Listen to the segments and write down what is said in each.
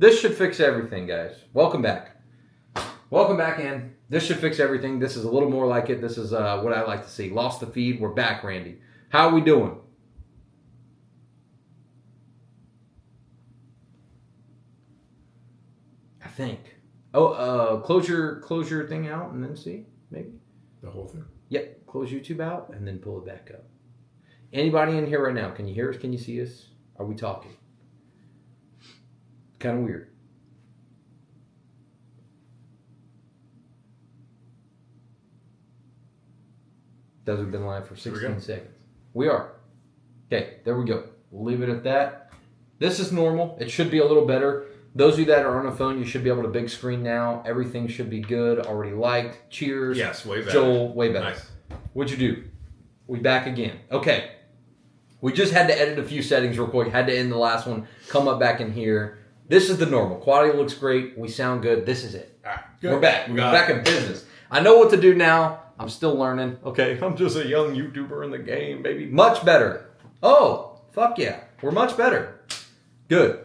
This should fix everything, guys. Welcome back. Welcome back in. This should fix everything. This is a little more like it. This is what I like to see. Lost the feed. We're back, Randy. How are we doing? I think. Oh, close your thing out and then see, maybe. The whole thing? Yep. Close YouTube out and then pull it back up. Anybody in here right now? Can you hear us? Can you see us? Are we talking? Kind of weird. Does we've been live for 16 seconds. We are. Okay, there we go. We'll leave it at that. This is normal. It should be a little better. Those of you that are on a phone, you should be able to big screen now. Everything should be good. Already liked. Cheers. Yes, way better. Joel, way better. Nice. What'd you do? We back again. Okay. We just had to edit a few settings real quick. Had to end the last one. Come up back in here. This is the normal. Quality looks great. We sound good. This is it. All right, good. We're back. We're back in business. I know what to do now. I'm still learning. Okay, I'm just a young YouTuber in the game, baby. Much better. Oh, fuck yeah. We're much better. Good.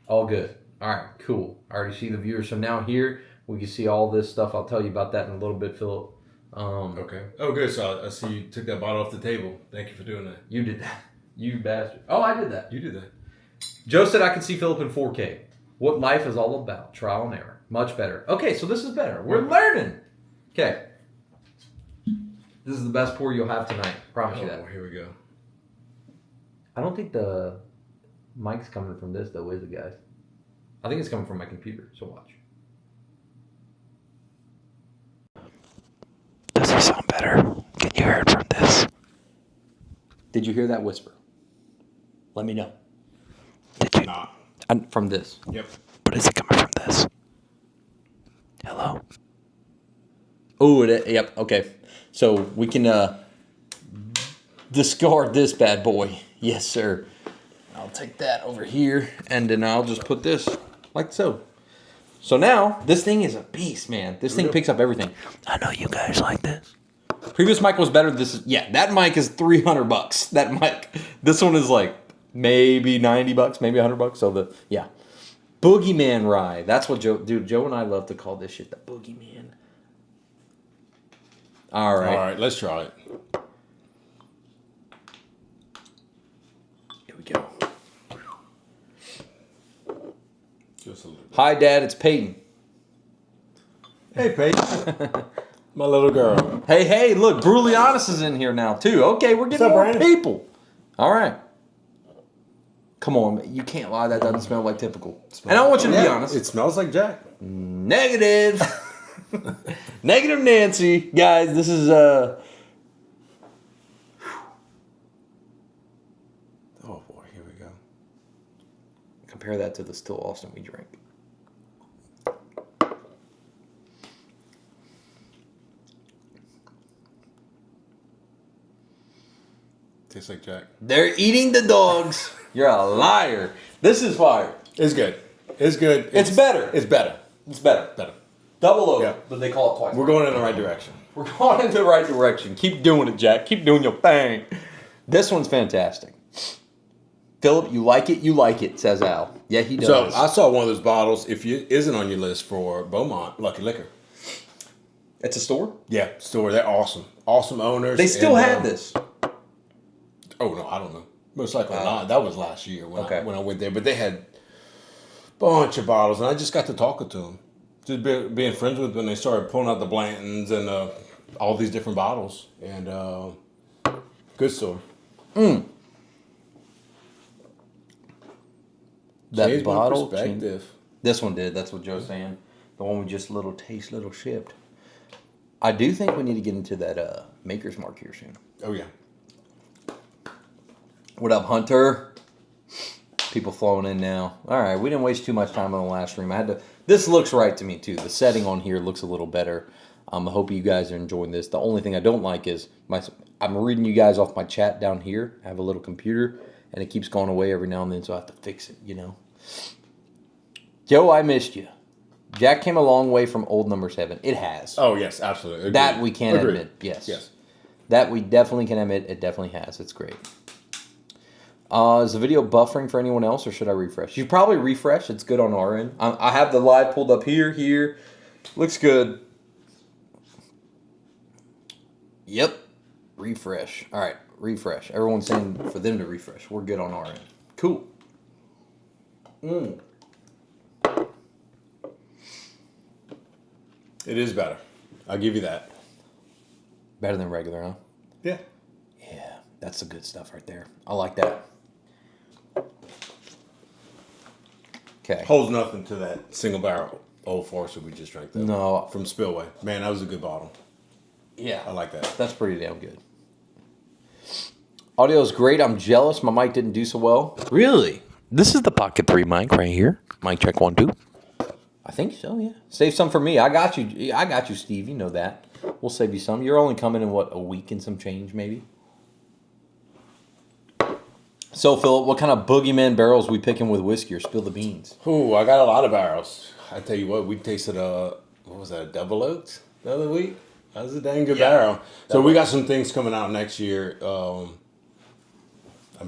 All good. All right, cool. I already see the viewers. So now here, we can see all this stuff. I'll tell you about that in a little bit, Philip. Okay. Oh, good. So I see you took that bottle off the table. Thank you for doing that. You did that. You bastard. Oh, I did that. You did that. Joe said I could see Philip in 4K. What life is all about. Trial and error. Much better. Okay, so this is better. We're learning. Okay. This is the best pour you'll have tonight. Promise you that. Here we go. I don't think the mic's coming from this, though, is it, guys? I think it's coming from my computer, so watch. Does it sound better? Can you hear it from this? Did you hear that whisper? Let me know. Did you? Nah. From this. Yep. But is it coming from this? Hello? Oh, yep, okay. So we can discard this bad boy. Yes, sir. I'll take that over here, and then I'll just put this like so. So now, this thing is a beast, man. This thing picks up everything. I know you guys like this. Previous mic was better. This is, yeah, that mic is $300. That mic. This one is like maybe $90, maybe $100. So yeah. Boogeyman Rye. That's what Joe and I love to call this shit the Boogeyman. All right. All right, let's try it. Here we go. Just a little bit. Hi, Dad. It's Peyton. Hey, Peyton. My little girl. Hey, look. Brutally Honest is in here now, too. Okay, we're getting up, more Brandon? people. All right. Come on. You can't lie. That doesn't smell like typical. And I want you to be honest. It smells like Jack. Negative. Negative Nancy. Guys, this is... Oh, boy. Here we go. Compare that to the Still Austin we drink. Tastes like Jack. They're eating the dogs. You're a liar. This is fire. It's good. It's good. It's better. It's better. It's better. Better. Double over, Yeah. but they call it twice. We're going in the right direction. We're going in the right direction. Keep doing it, Jack. Keep doing your thing. This one's fantastic. Philip, you like it, says Al. Yeah, he does. So I saw one of those bottles. If you isn't on your list for Beaumont Lucky Liquor. It's a store? Yeah, store. They're awesome. Awesome owners. They still and, have this. Oh no, I don't know. Most likely not. That was last year when Okay. I went there. But they had a bunch of bottles, and I just got to talking to them, just being friends with them. And they started pulling out the Blantons and all these different bottles, and good store. That Changed my bottle. perspective. This one did. That's what Joe's saying. The one we just little shipped. I do think we need to get into that Maker's Mark here soon. Oh yeah. What up, Hunter? People flowing in now. All right, we didn't waste too much time on the last stream. This looks right to me too. The setting on here looks a little better. I hope you guys are enjoying this. The only thing I don't like is I'm reading you guys off my chat down here. I have a little computer, and it keeps going away every now and then, so I have to fix it, you know. Joe, I missed you. Jack came a long way from old number 7. It has. Oh yes, absolutely. Agreed. That we can Agreed. admit. Yes. Yes. That we definitely can admit. It definitely has. It's great. Is the video buffering for anyone else, or should I refresh? You probably refresh. It's good on our end. I have the live pulled up here. Looks good. Yep. Refresh. All right, refresh. Everyone's saying for them to refresh. We're good on our end. Cool. It is better. I'll give you that. Better than regular, huh? Yeah. Yeah, that's the good stuff right there. I like that. Okay. Holds nothing to that single barrel Old Forester we just drank. Though. No. From Spillway. Man, that was a good bottle. Yeah. I like that. That's pretty damn good. Audio is great. I'm jealous my mic didn't do so well. Really? This is the Pocket 3 mic right here. Mic check 1, 2. I think so, yeah. Save some for me. I got you, Steve. You know that. We'll save you some. You're only coming in, a week and some change, maybe? So, Philip, what kind of boogeyman barrels we picking with whiskey, or spill the beans? Ooh, I got a lot of barrels. I tell you what, we tasted what was that, a double oaked the other week? That was a dang good barrel. So we got some things coming out next year. I'm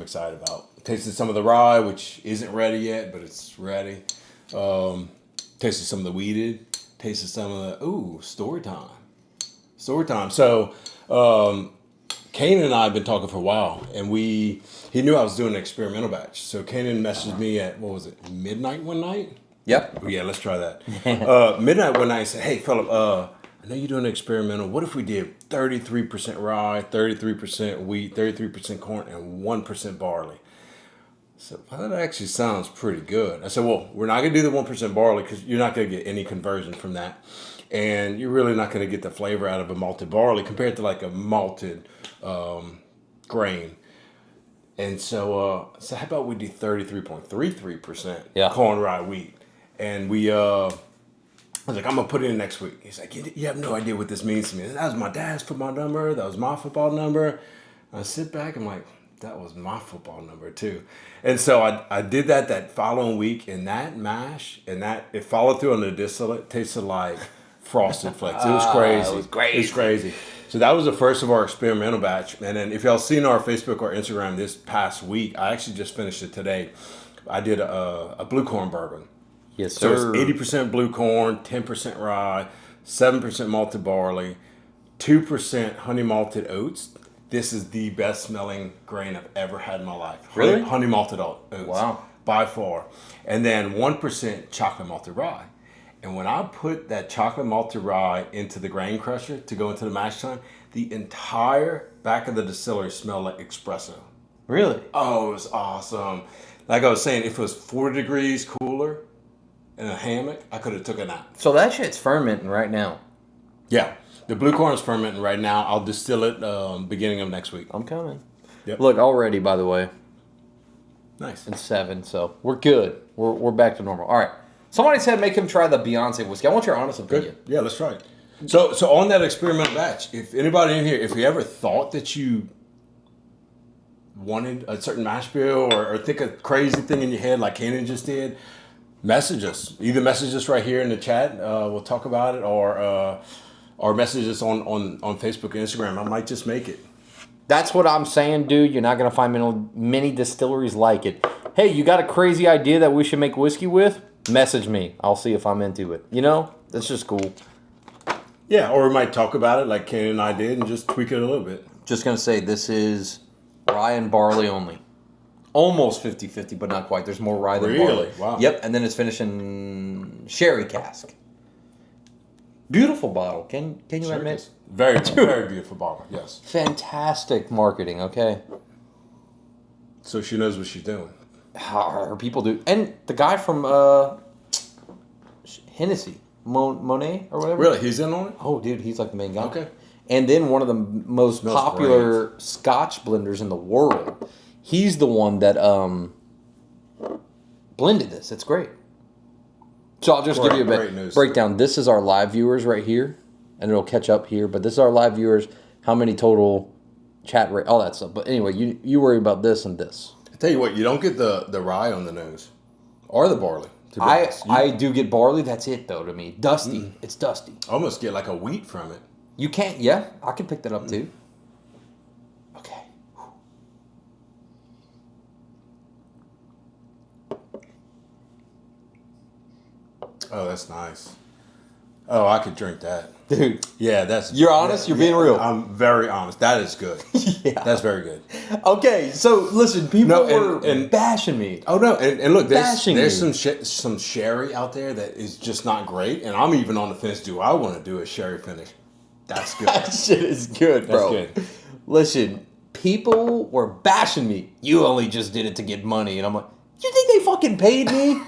excited about. Tasted some of the rye, which isn't ready yet, but it's ready. Tasted some of the weeded. Tasted some of the story time. So Kanan and I have been talking for a while, and he knew I was doing an experimental batch. So Kanan messaged me at midnight one night. Yep. Yeah, let's try that. Midnight one night, I said, "Hey, Philip, I know you're doing an experimental. What if we did 33% rye, 33% wheat, 33% corn, and 1% barley?" So that actually sounds pretty good. I said, well, we're not going to do the 1% barley because you're not going to get any conversion from that. And you're really not going to get the flavor out of a malted barley compared to like a malted grain. And so how about we do 33.33% corn, rye, wheat? And I was like, I'm going to put it in next week. He's like, you have no idea what this means to me. That was my dad's football number. That was my football number. And I sit back, I'm like, that was my football number too. And so I did that following week, and that mash, and it followed through on the distillate, tasted like Frosted Flakes. It was crazy. It was crazy. So that was the first of our experimental batch. And then if y'all seen our Facebook or Instagram this past week, I actually just finished it today. I did a blue corn bourbon. Yes, sir. So it's 80% blue corn, 10% rye, 7% malted barley, 2% honey malted oats. This is the best smelling grain I've ever had in my life. Really? Honey malted oats. Wow. By far. And then 1% chocolate malted rye. And when I put that chocolate malted rye into the grain crusher to go into the mash tun, the entire back of the distillery smelled like espresso. Really? Oh, it was awesome. Like I was saying, if it was 40 degrees cooler in a hammock, I could have took a nap. So that shit's fermenting right now. Yeah. The blue corn is fermenting right now. I'll distill it beginning of next week. I'm coming. Yep. Look, already, by the way. Nice. It's 7, so we're good. We're back to normal. All right. Somebody said make him try the Beyonce whiskey. I want your honest opinion. Good. Yeah, let's try it. So on that experimental batch, if anybody in here, if you ever thought that you wanted a certain mash bill or think a crazy thing in your head like Kanan just did, message us. Either message us right here in the chat. We'll talk about it, or message us on Facebook and Instagram. I might just make it. That's what I'm saying, dude. You're not going to find many distilleries like it. Hey, you got a crazy idea that we should make whiskey with? Message me. I'll see if I'm into it. You know? That's just cool. Yeah, or we might talk about it like Kanan and I did and just tweak it a little bit. Just going to say this is rye and barley only. Almost 50-50, but not quite. There's more rye than barley. Really? Wow. Yep, and then it's finished in sherry cask. Beautiful bottle. Can you admit? Very, very beautiful bottle, yes. Fantastic marketing, okay? So she knows what she's doing. Her people do. And the guy from Hennessy, Monet or whatever. Really? He's in on it? Oh, dude, he's like the main guy. Okay. And then one of the most Smells popular Scotch blenders in the world. He's the one that blended this. It's great. So I'll just give you a bit breakdown. This is our live viewers right here, and it'll catch up here. But this is our live viewers. How many total chat rate, all that stuff. But anyway, you worry about this and this. I tell you what, you don't get the rye on the nose or the barley. I do get barley. That's it though to me. Dusty. It's dusty. Almost get like a wheat from it. You can't. Yeah, I can pick that up too. Okay. Oh, that's nice. Oh, I could drink that. Dude. Yeah, that's... You're honest? You're being real? I'm very honest. That is good. Yeah. That's very good. Okay, so listen, people were and bashing me. Oh, no, and look, Bashing there's me. some sherry out there that is just not great, and I'm even on the fence. Do I want to do a sherry finish? That's good. That shit is good, bro. That's good. Listen, people were bashing me. You only just did it to get money. And I'm like, you think they fucking paid me?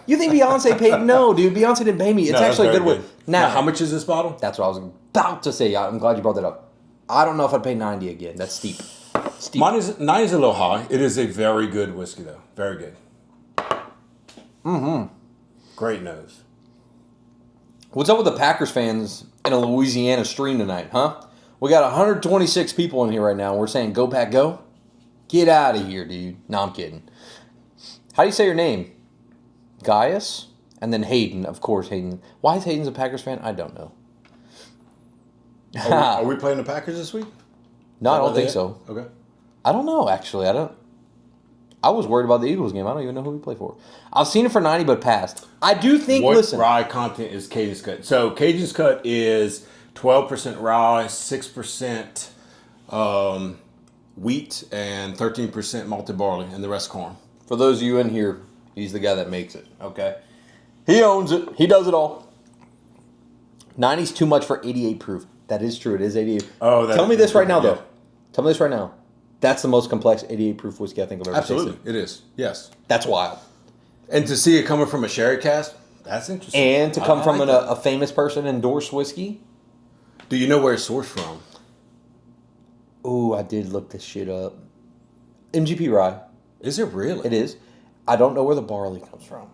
You think Beyonce paid? No, dude. Beyonce didn't pay me. It's No, that's actually a very good one. Now, how much is this bottle? that's what I was about to say. I'm glad you brought that up. I don't know if I'd pay 90 again. That's steep. Steep. Mine is a little high. It is a very good whiskey, though. Very good. Mm-hmm. Great nose. What's up with the Packers fans in a Louisiana stream tonight, huh? We got 126 people in here right now. And we're saying, go Pack, go. Get out of here, dude. No, I'm kidding. How do you say your name? Gaius? And then Hayden, of course, Hayden. Why is Hayden's a Packers fan? I don't know. Are we playing the Packers this week? No, I don't think so. Okay. I don't know, actually. I was worried about the Eagles game. I don't even know who we play for. I've seen it for 90, but passed. I do think, What listen. rye content is Cajun Cut? So Cajun Cut is 12% rye, 6% wheat, and 13% malted barley, and the rest corn. For those of you in here, he's the guy that makes it, okay? He owns it. He does it all. 90's too much for 88 proof. That is true. It is 88. Oh, Tell me this right now, yeah. though. Tell me this right now. That's the most complex 88 proof whiskey I think I've ever Absolutely, tasted. it is. Yes. That's wild. And to see it coming from a sherry cask, that's interesting. And to come I from like a famous person endorsed whiskey. Do you know where it's sourced from? Ooh, I did look this shit up. MGP Rye. Is it really? It is. I don't know where the barley comes from.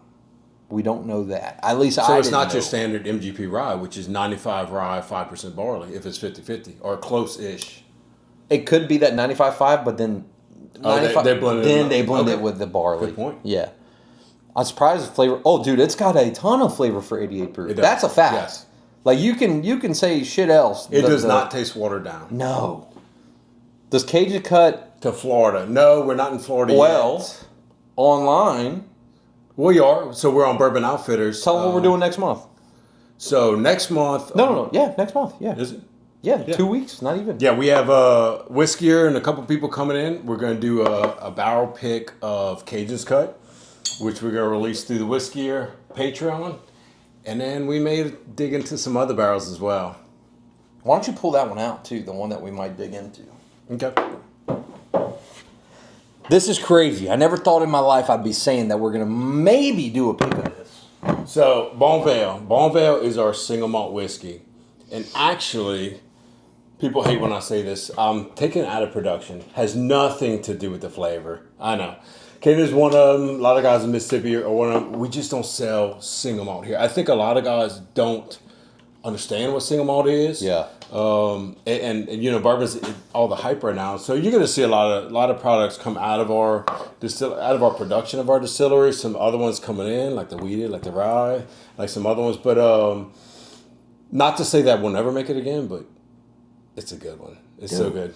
We don't know that. At least So I it's didn't not know. your standard MGP rye, which is 95 rye, 5% barley, if it's 50-50, or close-ish. It could be that 95.5, but then Oh, they blend it then in. they blend Okay. it with the barley. Good point. Yeah. I'm surprised the flavor. Oh, dude, it's got a ton of flavor for 88 proof. It does. That's a fact. Yes. Like you can say shit else. It does not taste watered down. No. Does Cajun Cut To Florida. No, we're not in Florida well yet. online? We are. So we're on Bourbon Outfitters. Tell them what we're doing next month. So next month. No. Yeah, next month. Yeah. Is it? Yeah, Yeah. 2 weeks. Not even. Yeah, we have Whiskier and a couple people coming in. We're going to do a barrel pick of Cajun's Cut, which we're going to release through the Whiskier Patreon. And then we may dig into some other barrels as well. Why don't you pull that one out too? The one that we might dig into. Okay. This is crazy. I never thought in my life I'd be saying that we're gonna maybe do a pick of this. So, Bonvale is our single malt whiskey. And actually, people hate when I say this. I'm taking it out of production. Has nothing to do with the flavor. I know. Canada's one of them. A lot of guys in Mississippi are one of them. We just don't sell single malt here. I think a lot of guys don't understand what single malt is. Yeah. And you know, bourbon's all the hype right now. So you're going to see a lot of products come out of our production of our distillery. Some other ones coming in, like the wheated, like the rye, like some other ones. But not to say that we'll never make it again, but it's a good one. It's so good.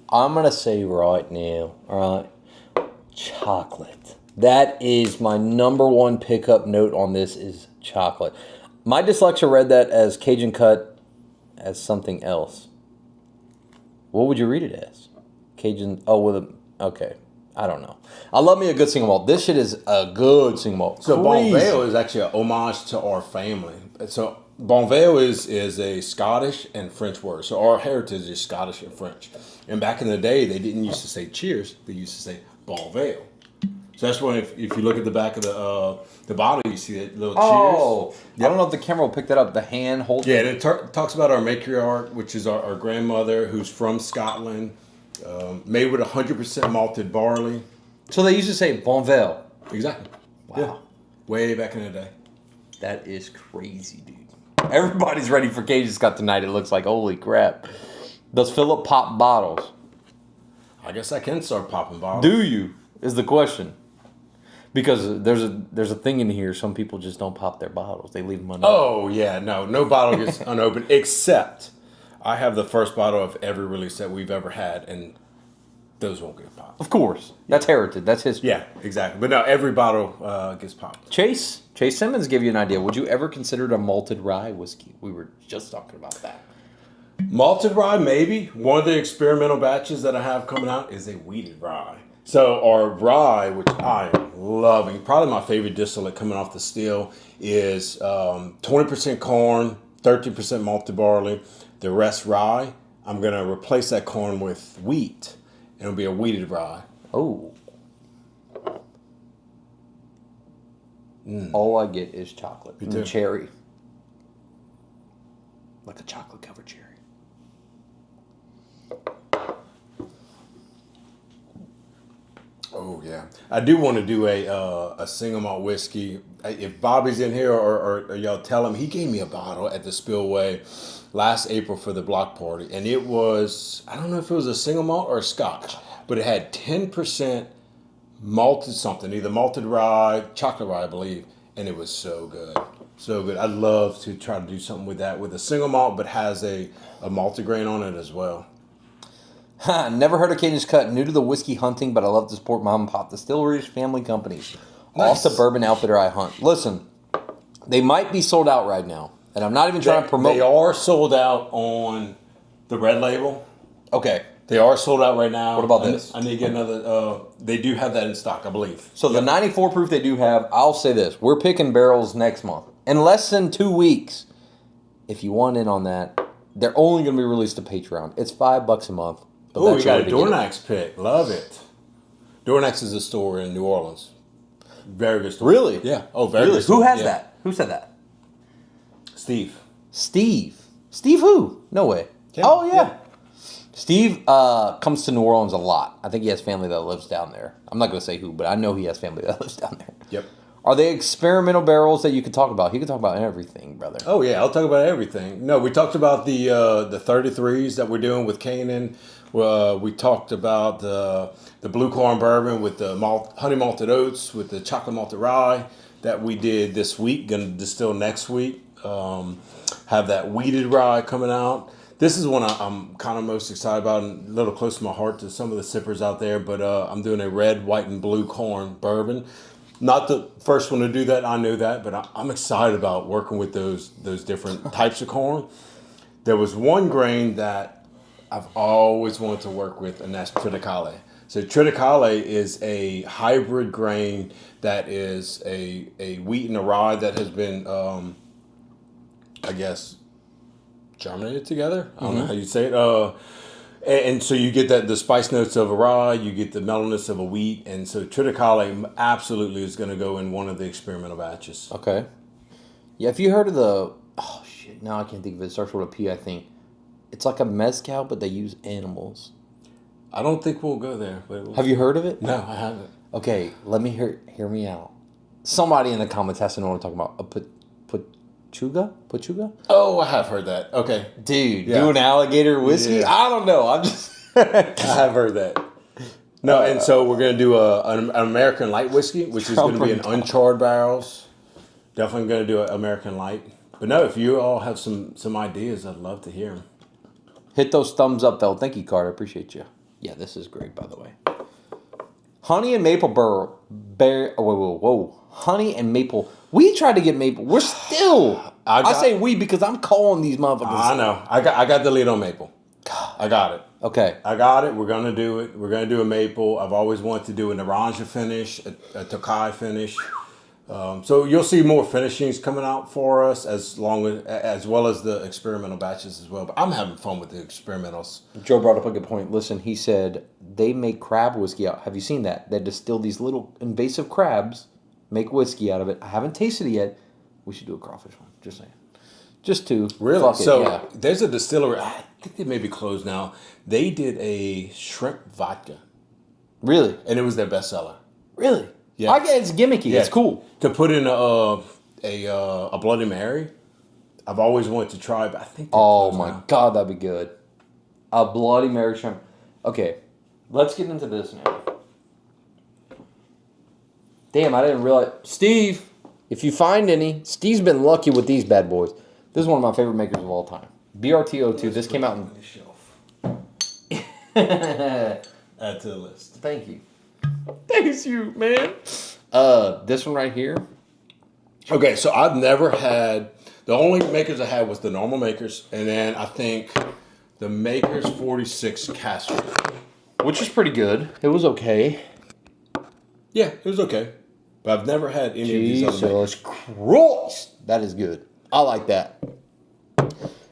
I'm gonna say right now, all right, chocolate. That is my number one pickup note on this is chocolate. My dyslexia read that as Cajun Cut as something else. What would you read it as? Cajun, okay. I don't know. I love me a good single malt. This shit is a good single malt. So Crazy. Bonvale is actually an homage to our family. So Bonvale is a Scottish and French word. So our heritage is Scottish and French. And back in the day, they didn't used to say cheers. They used to say Bonvale. So that's why if you look at the back of the bottle, you see that little cheers. I don't know if the camera will pick that up. The hand holding. Yeah, it talks about our matriarch, which is our grandmother, who's from Scotland, made with 100% malted barley. So they used to say Bonvale. Exactly. Wow. Yeah. Way back in the day. That is crazy, dude. Everybody's ready for Cajun Cut tonight. It looks like, holy crap. Does Philip pop bottles? I guess I can start popping bottles. Do you? Is the question. Because there's a thing in here. Some people just don't pop their bottles. They leave them unopened. Oh, yeah. No bottle gets unopened, except I have the first bottle of every release that we've ever had. And those won't get popped. Of course. That's heritage. That's history. Yeah, exactly. But no, every bottle gets popped. Chase Simmons give you an idea. Would you ever consider it a malted rye whiskey? We were just talking about that. Malted rye, maybe. One of the experimental batches that I have coming out is a wheated rye. So our rye, which I am loving, probably my favorite distillate coming off the still, is 20% corn, 13% malted barley, the rest rye. I'm going to replace that corn with wheat. It'll be a wheated rye. Oh. All I get is chocolate and cherry. Like a chocolate covered cherry. Oh yeah, I do want to do a single malt whiskey. If Bobby's in here or y'all tell him, he gave me a bottle at the Spillway last April for the block party, and it was, I don't know if it was a single malt or a Scotch, but it had 10% malted something, either malted rye, chocolate rye, I believe, and it was so good, so good. I'd love to try to do something with that, with a single malt, but has a malted grain on it as well. Never heard of Cajun Cut. New to the whiskey hunting, but I love to support mom and pop distilleries, family companies. Nice. All suburban outfitter I hunt. Listen, they might be sold out right now, and I'm not even trying to promote. They are sold out on the red label. Okay. They are sold out right now. What about this? I need to get another. They do have that in stock, I believe. So the 94 proof they do have, I'll say this. We're picking barrels next month. In less than 2 weeks. If you want in on that, they're only going to be released to Patreon. It's $5 a month. Oh, we got a Dornax pick. Love it. Dornax is a store in New Orleans. Very good store. Really? Yeah. Oh, very good store. Who has that? Who said that? Steve. Steve who? No way. Yeah. Oh, yeah. Steve comes to New Orleans a lot. I think he has family that lives down there. I'm not going to say who, but I know he has family that lives down there. Yep. Are they experimental barrels that you could talk about? He could talk about everything, brother. Oh, yeah. I'll talk about everything. No, we talked about the 33s that we're doing with Canaan. We talked about the blue corn bourbon with the honey malted oats, with the chocolate malted rye that we did this week. Going to distill next week. Have that wheated rye coming out. This is one I'm kind of most excited about and a little close to my heart to some of the sippers out there. But I'm doing a red, white, and blue corn bourbon. Not the first one to do that, I know that, but I'm excited about working with those different types of corn. There was one grain that I've always wanted to work with, and that's triticale. So triticale is a hybrid grain that is a wheat and a rye that has been, I guess, germinated together. I don't know how you say it. And so you get the spice notes of a rye, you get the mellowness of a wheat, and so triticale absolutely is going to go in one of the experimental batches. Okay. Yeah, if you heard of the, oh shit, now I can't think of it. It starts with a P, I think. It's like a mezcal, but they use animals. I don't think we'll go there. But Have you heard of it? No, I haven't. Okay, let me hear me out. Somebody in the comments has to know what I'm talking about. A Pachuga? Oh, I have heard that. Okay. Dude, doing alligator whiskey? Yeah. I don't know. I'm just... I have heard that. No, and so we're going to do an American light whiskey, which is going to be in uncharred barrels. Definitely going to do an American light. But no, if you all have some ideas, I'd love to hear them. Hit those thumbs up, though. Thank you, Carter. I appreciate you. Yeah, this is great, by the way. Honey and maple whoa. Honey and maple. We tried to get maple. We're still... I say we because I'm calling these motherfuckers. I know. I got the lead on maple. I got it. Okay. I got it. We're going to do it. We're going to do a maple. I've always wanted to do an Naranja finish, a Tokaji finish. So you'll see more finishings coming out for us as well as the experimental batches as well. But I'm having fun with the experimentals. Joe brought up a good point. Listen, he said they make crab whiskey out. Have you seen that? They distill these little invasive crabs, make whiskey out of it. I haven't tasted it yet. We should do a crawfish one. Just saying. Just to really. Fuck it, so yeah. There's a distillery. I think they may be closed now. They did a shrimp vodka. Really? And it was their bestseller. Really? Yeah. I get it's gimmicky. Yeah. It's cool. To put in a Bloody Mary, I've always wanted to try, but I think. Oh my God, that'd be good. A Bloody Mary shrimp. Okay, let's get into this now. Damn, I didn't realize. Steve, if you find any, Steve's been lucky with these bad boys. This is one of my favorite makers of all time. BRT02. This came out in. Add to the list. Thank you. Thanks you, man. This one right here. Okay, so I've never had, the only makers I had was the normal makers, and then I think the Makers 46 cask. Which is pretty good. It was okay. Yeah, it was okay. But I've never had any of these other makers. Jesus Christ. That is good. I like that.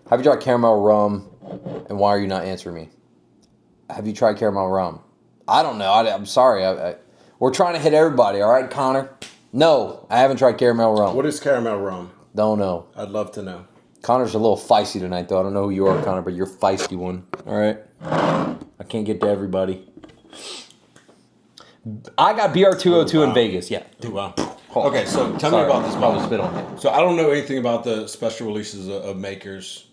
Have you tried caramel rum? And why are you not answering me? Have you tried caramel rum? I don't know. I'm sorry. We're trying to hit everybody, all right, Connor? No, I haven't tried caramel rum. What is caramel rum? Don't know. I'd love to know. Connor's a little feisty tonight, though. I don't know who you are, Connor, but you're a feisty one. All right? I can't get to everybody. I got BR202 in Vegas. Yeah. Oh, wow. Okay, so tell me about this bottle. Spit on it. So I don't know anything about the special releases of makers.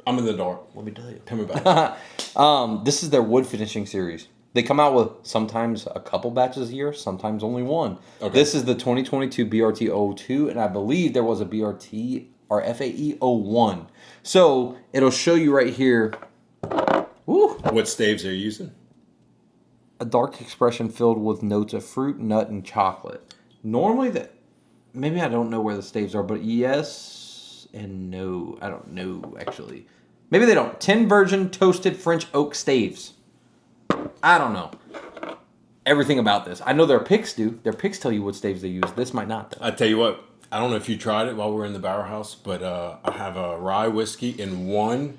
I'm in the dark. Let me tell you. Tell me about it. This is their wood finishing series. They come out with sometimes a couple batches a year, sometimes only one. Okay. This is the 2022 BRT 02, and I believe there was a BRT or FAE 01. So it'll show you right here. Woo, What staves are you using? a dark expression filled with notes of fruit, nut, and chocolate. Normally, maybe I don't know where the staves are, but yes and no. I don't know, actually. Maybe they don't. 10 virgin toasted French oak staves. I don't know everything about this. I know their picks do. Their picks tell you what staves they use. This might not, though. I tell you what, I don't know if you tried it while we were in the barrel house, but I have a rye whiskey in one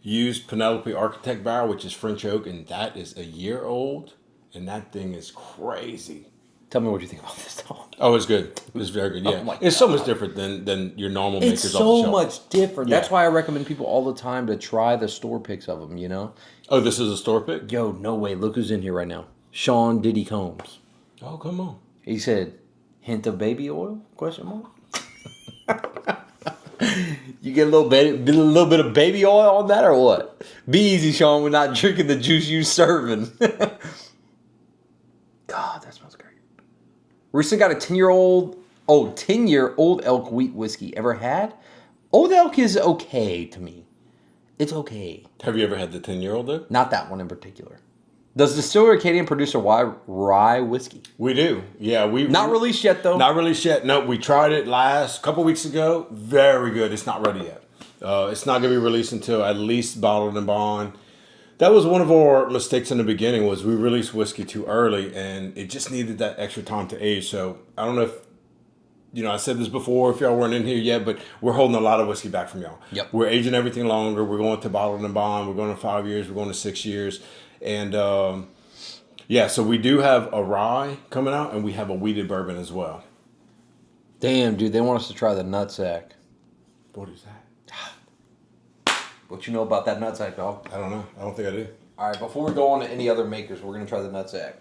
used Penelope Architect barrel, which is French oak, and that is a year old, and that thing is crazy. Tell me what you think about this, though. Oh, it's good. It was very good. Yeah, my it's so much different than your normal makers It's off the so shelf. much different. Yeah. That's why I recommend people all the time to try the store picks of them, you know? Oh, this is a store pick? Yo, no way. Look who's in here right now. Sean Diddy Combs. Oh, come on. He said, hint of baby oil? Question mark. You get a little bit of baby oil on that or what? Be easy, Sean. We're not drinking the juice you serving. God, that smells great. Recently got a 10-year-old elk wheat whiskey. Ever had? Old elk is okay to me. It's okay. Have you ever had the 10-year-old though? Not that one in particular. Does Distillery Acadian produce a rye whiskey? We do. Yeah, Not released yet, though. Not released yet. No, we tried it couple weeks ago. Very good. It's not ready yet. It's not going to be released until at least bottled and bond. That was one of our mistakes in the beginning was we released whiskey too early and it just needed that extra time to age. So I don't know if, I said this before if y'all weren't in here yet, but we're holding a lot of whiskey back from y'all. Yep. We're aging everything longer. We're going to bottled and bond. We're going to 5 years. We're going to 6 years. And so we do have a rye coming out and we have a wheated bourbon as well. Damn, dude, they want us to try the nutsack. What is that? What you know about that nutsack, dog? I don't know. I don't think I do. All right, before we go on to any other makers, we're going to try the nutsack.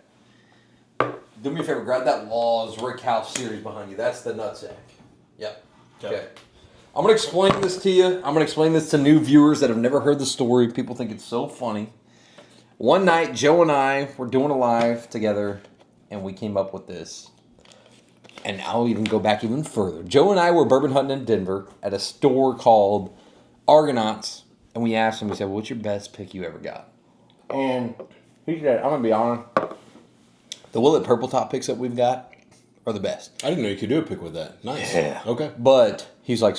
Do me a favor, grab that Laws Rick House series behind you. That's the nutsack. Yep. Okay. I'm going to explain this to you. I'm going to explain this to new viewers that have never heard the story. People think it's so funny. One night, Joe and I were doing a live together, and we came up with this. And I'll even go back even further. Joe and I were bourbon hunting in Denver at a store called Argonauts, and we asked him, we said, what's your best pick you ever got? And he said, I'm going to be honest, the Willet Purple Top picks that we've got are the best. I didn't know you could do a pick with that. Nice. Yeah. Okay. But he's like,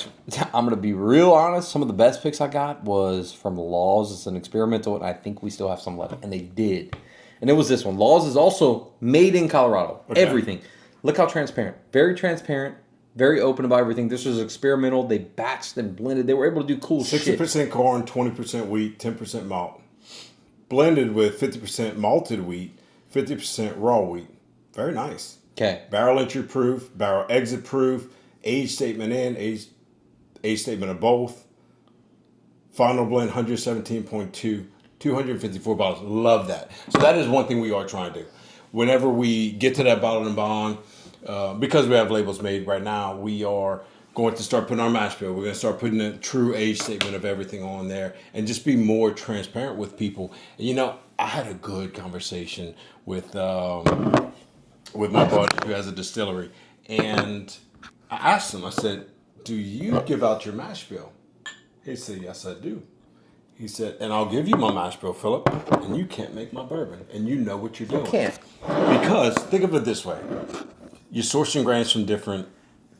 I'm going to be real honest. Some of the best picks I got was from Laws. It's an experimental, and I think we still have some left. And they did. And it was this one. Laws is also made in Colorado. Okay. Everything. Look how transparent. Very transparent. Very open about everything. This was experimental. They batched and blended. They were able to do cool 60% shit. 60% corn, 20% wheat, 10% malt. Blended with 50% malted wheat, 50% raw wheat. Very nice. Okay. Barrel entry proof, barrel exit proof, age statement in, age statement of both. Final blend 117.2, 254 bottles. Love that. So that is one thing we are trying to do. Whenever we get to that bottle and bond, because we have labels made right now, we are going to start putting our mash bill. We're going to start putting a true age statement of everything on there and just be more transparent with people. And, I had a good conversation with my buddy who has a distillery. And I asked him, I said, do you give out your mash bill? He said, yes, I do. He said, and I'll give you my mash bill, Philip, and you can't make my bourbon, and you know what you're doing. Can't. Because think of it this way: you're sourcing grains from different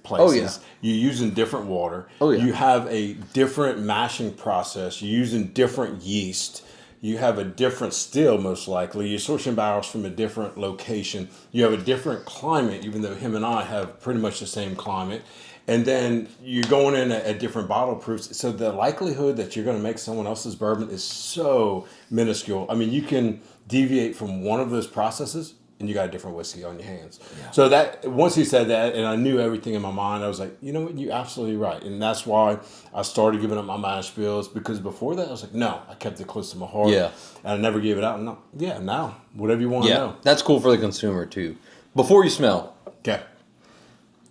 places. Oh, yeah. You're using different water. Oh, yeah. You have a different mashing process. You're using different yeast. You have a different still, most likely. You're sourcing barrels from a different location. You have a different climate, even though him and I have pretty much the same climate. And then you're going in at different bottle proofs. So the likelihood that you're going to make someone else's bourbon is so minuscule. I mean, you can deviate from one of those processes and you got a different whiskey on your hands. Yeah. So that once he said that, and I knew everything in my mind, I was like, you know what, you're absolutely right. And that's why I started giving up my mash bills, because before that I was like, no, I kept it close to my heart. Yeah. And I never gave it out. And now, whatever you want to know. That's cool for the consumer too. Before you smell, Okay.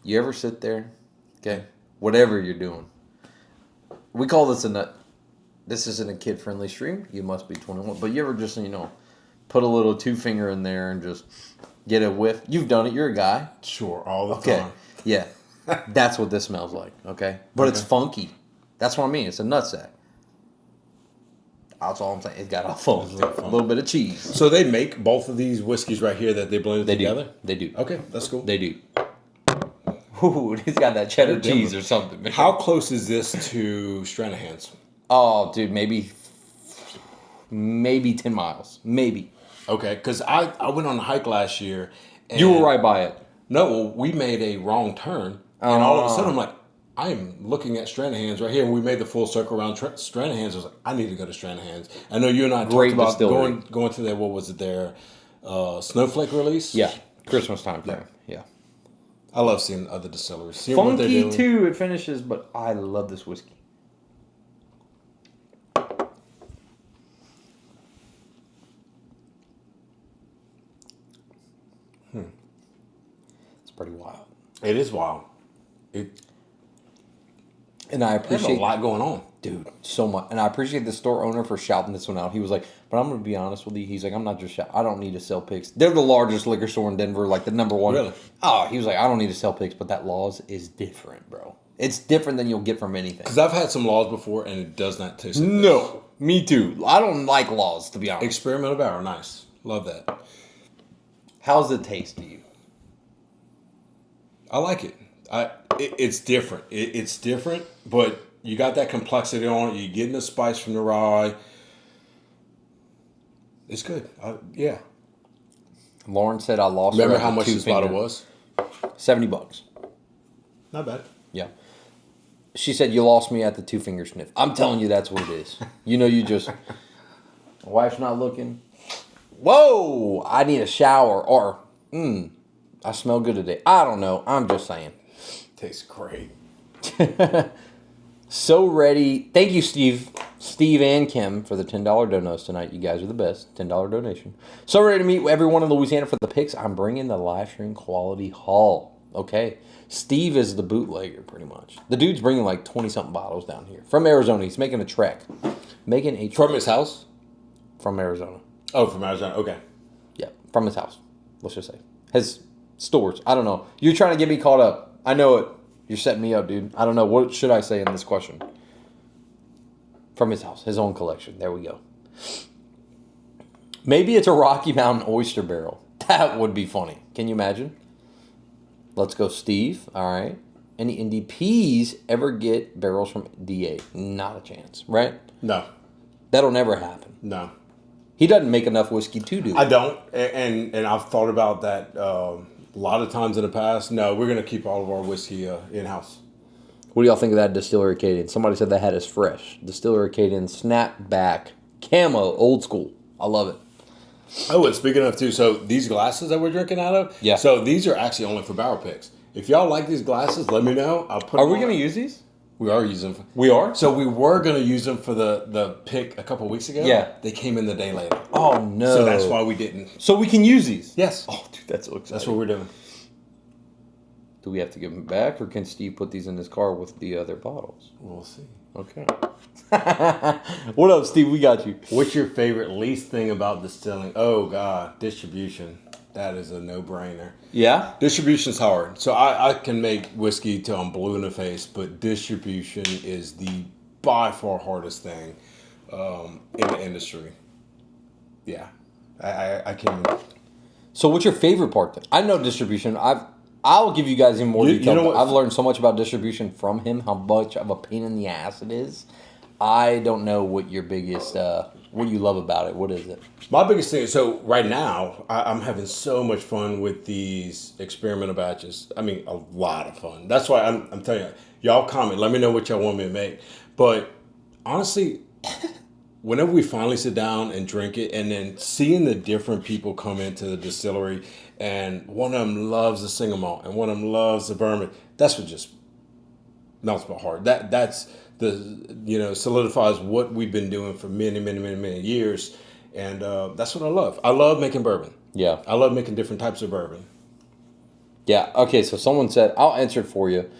you ever sit there, okay, whatever you're doing. We call this a nut. This isn't a kid-friendly stream. You must be 21. But you ever just, put a little 2-finger in there and just get a whiff? You've done it. You're a guy. Sure, all the Okay. time. Yeah. That's what this smells like, okay? But it's funky. That's what I mean. It's a nutsack. That's all I'm saying. It's got a little bit of cheese. So they make both of these whiskeys right here that they blended together? They do. Okay, that's cool. They do. Ooh, he's got that cheddar cheese or something, man. How close is this to Stranahan's? Oh, dude, maybe 10 miles. Maybe. Okay, because I went on a hike last year. And You were right by it. No, well, we made a wrong turn. And all of a sudden I'm like, I'm looking at Stranahan's right here. And we made the full circle around Stranahan's. I was like, I need to go to Stranahan's. I know you and I Great talked about distillery. going to their, what was it, their Snowflake release? Yeah. Christmas time frame. Yeah. I love seeing other distilleries. Seeing what they're Funky, doing. too, it finishes, but I love this whiskey. It's pretty wild. It is wild. And I There's a appreciate... lot going on. Dude, so much. And I appreciate the store owner for shouting this one out. He was like, but I'm going to be honest with you. He's like, I'm not just shouting. I don't need to sell picks. They're the largest liquor store in Denver, like the number one. Really? Oh, he was like, I don't need to sell picks, but that Laws is different, bro. It's different than you'll get from anything. Because I've had some Laws before, and it does not taste like this. No, me too. I don't like Laws, to be honest. Experimental barrel, nice. Love that. How's it taste to you? I like it. It's different. It's different, but you got that complexity on it. You're getting the spice from the rye. It's good. Yeah. Lauren said I lost Remember her at how the much this bottle 2-finger. was? $70. Not bad. Yeah. She said you lost me at the 2-finger sniff. I'm telling you that's what it is. You just... My wife's not looking. Whoa! I need a shower. Or, I smell good today. I don't know. I'm just saying. Tastes great. So ready. Thank you, Steve and Kim, for the $10 donos tonight. You guys are the best. $10 donation. So ready to meet everyone in Louisiana for the picks. I'm bringing the live stream quality haul. Okay. Steve is the bootlegger, pretty much. The dude's bringing like 20-something bottles down here. From Arizona. He's making a trek. From his house? From Arizona. Oh, from Arizona. Okay. Yeah, from his house. Let's just say. His stores. I don't know. You're trying to get me caught up. I know it. You're setting me up, dude. I don't know. What should I say in this question? From his house. His own collection. There we go. Maybe it's a Rocky Mountain oyster barrel. That would be funny. Can you imagine? Let's go, Steve. All right. Any NDPs ever get barrels from DA? Not a chance, right? No. That'll never happen. No. He doesn't make enough whiskey to do it. I don't. And I've thought about that a lot of times in the past. No, we're going to keep all of our whiskey in-house. What do y'all think of that Distillery Acadian? Somebody said that hat is fresh. Distillery Acadian snapback camo, old school. I love it. Oh, and speaking of, too, so these glasses that we're drinking out of, Yeah. So these are actually only for barrel picks. If y'all like these glasses, let me know. I'll put Are them we on. going to use these? We are using them. We are? So we were going to use them for the pick a couple weeks ago. Yeah. They came in the day later. Oh, no. So that's why we didn't. So we can use these? Yes. Oh, dude, that's so exciting. That's what we're doing. Do we have to give them back, or can Steve put these in his car with the other bottles? We'll see. Okay. What up, Steve? We got you. What's your favorite least thing about distilling? Oh, God. Distribution. That is a no-brainer. Yeah? Distribution's hard. So I can make whiskey till I'm blue in the face, but distribution is the by far hardest thing. in the industry. Yeah, I can. So what's your favorite part then? I know distribution. I'll give you guys even more detail. You know what? I've learned so much about distribution from him, how much of a pain in the ass it is. I don't know what your biggest, what you love about it. What is it? My biggest thing, so right now, I'm having so much fun with these experimental batches. I mean, a lot of fun. That's why I'm telling you, y'all comment. Let me know what y'all want me to make. But honestly, whenever we finally sit down and drink it, and then seeing the different people come into the distillery, and one of them loves the single malt, and one of them loves the bourbon, that's what just melts my heart. That's solidifies what we've been doing for many years, and that's what I love. I love making bourbon. Yeah. I love making different types of bourbon. Yeah. Okay. So someone said, I'll answer it for you.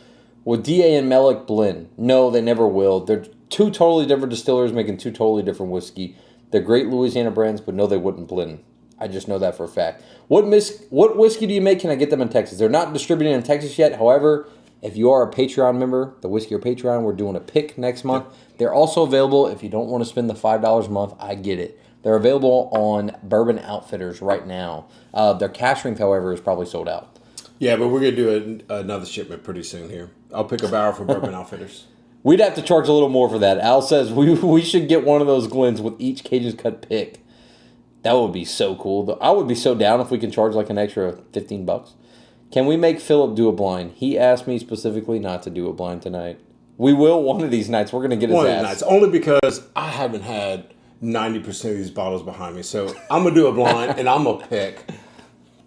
Will DA and Mellick blend? No, they never will. They're two totally different distillers making two totally different whiskey. They're great Louisiana brands, but no, they wouldn't blend. I just know that for a fact. What whiskey do you make? Can I get them in Texas? They're not distributing in Texas yet. However, if you are a Patreon member, the Whiskey or Patreon, we're doing a pick next month. They're also available if you don't want to spend the $5 a month. I get it. They're available on Bourbon Outfitters right now. Their cash strength, however, is probably sold out. Yeah, but we're going to do another shipment pretty soon here. I'll pick a barrel for Bourbon Outfitters. We'd have to charge a little more for that. Al says we should get one of those Glens with each Cajun Cut pick. That would be so cool. I would be so down if we can charge like an extra $15. Can we make Philip do a blind? He asked me specifically not to do a blind tonight. We will one of these nights. We're going to get his ass. One of these nights. Only because I haven't had 90% of these bottles behind me. So I'm going to do a blind, and I'm going to pick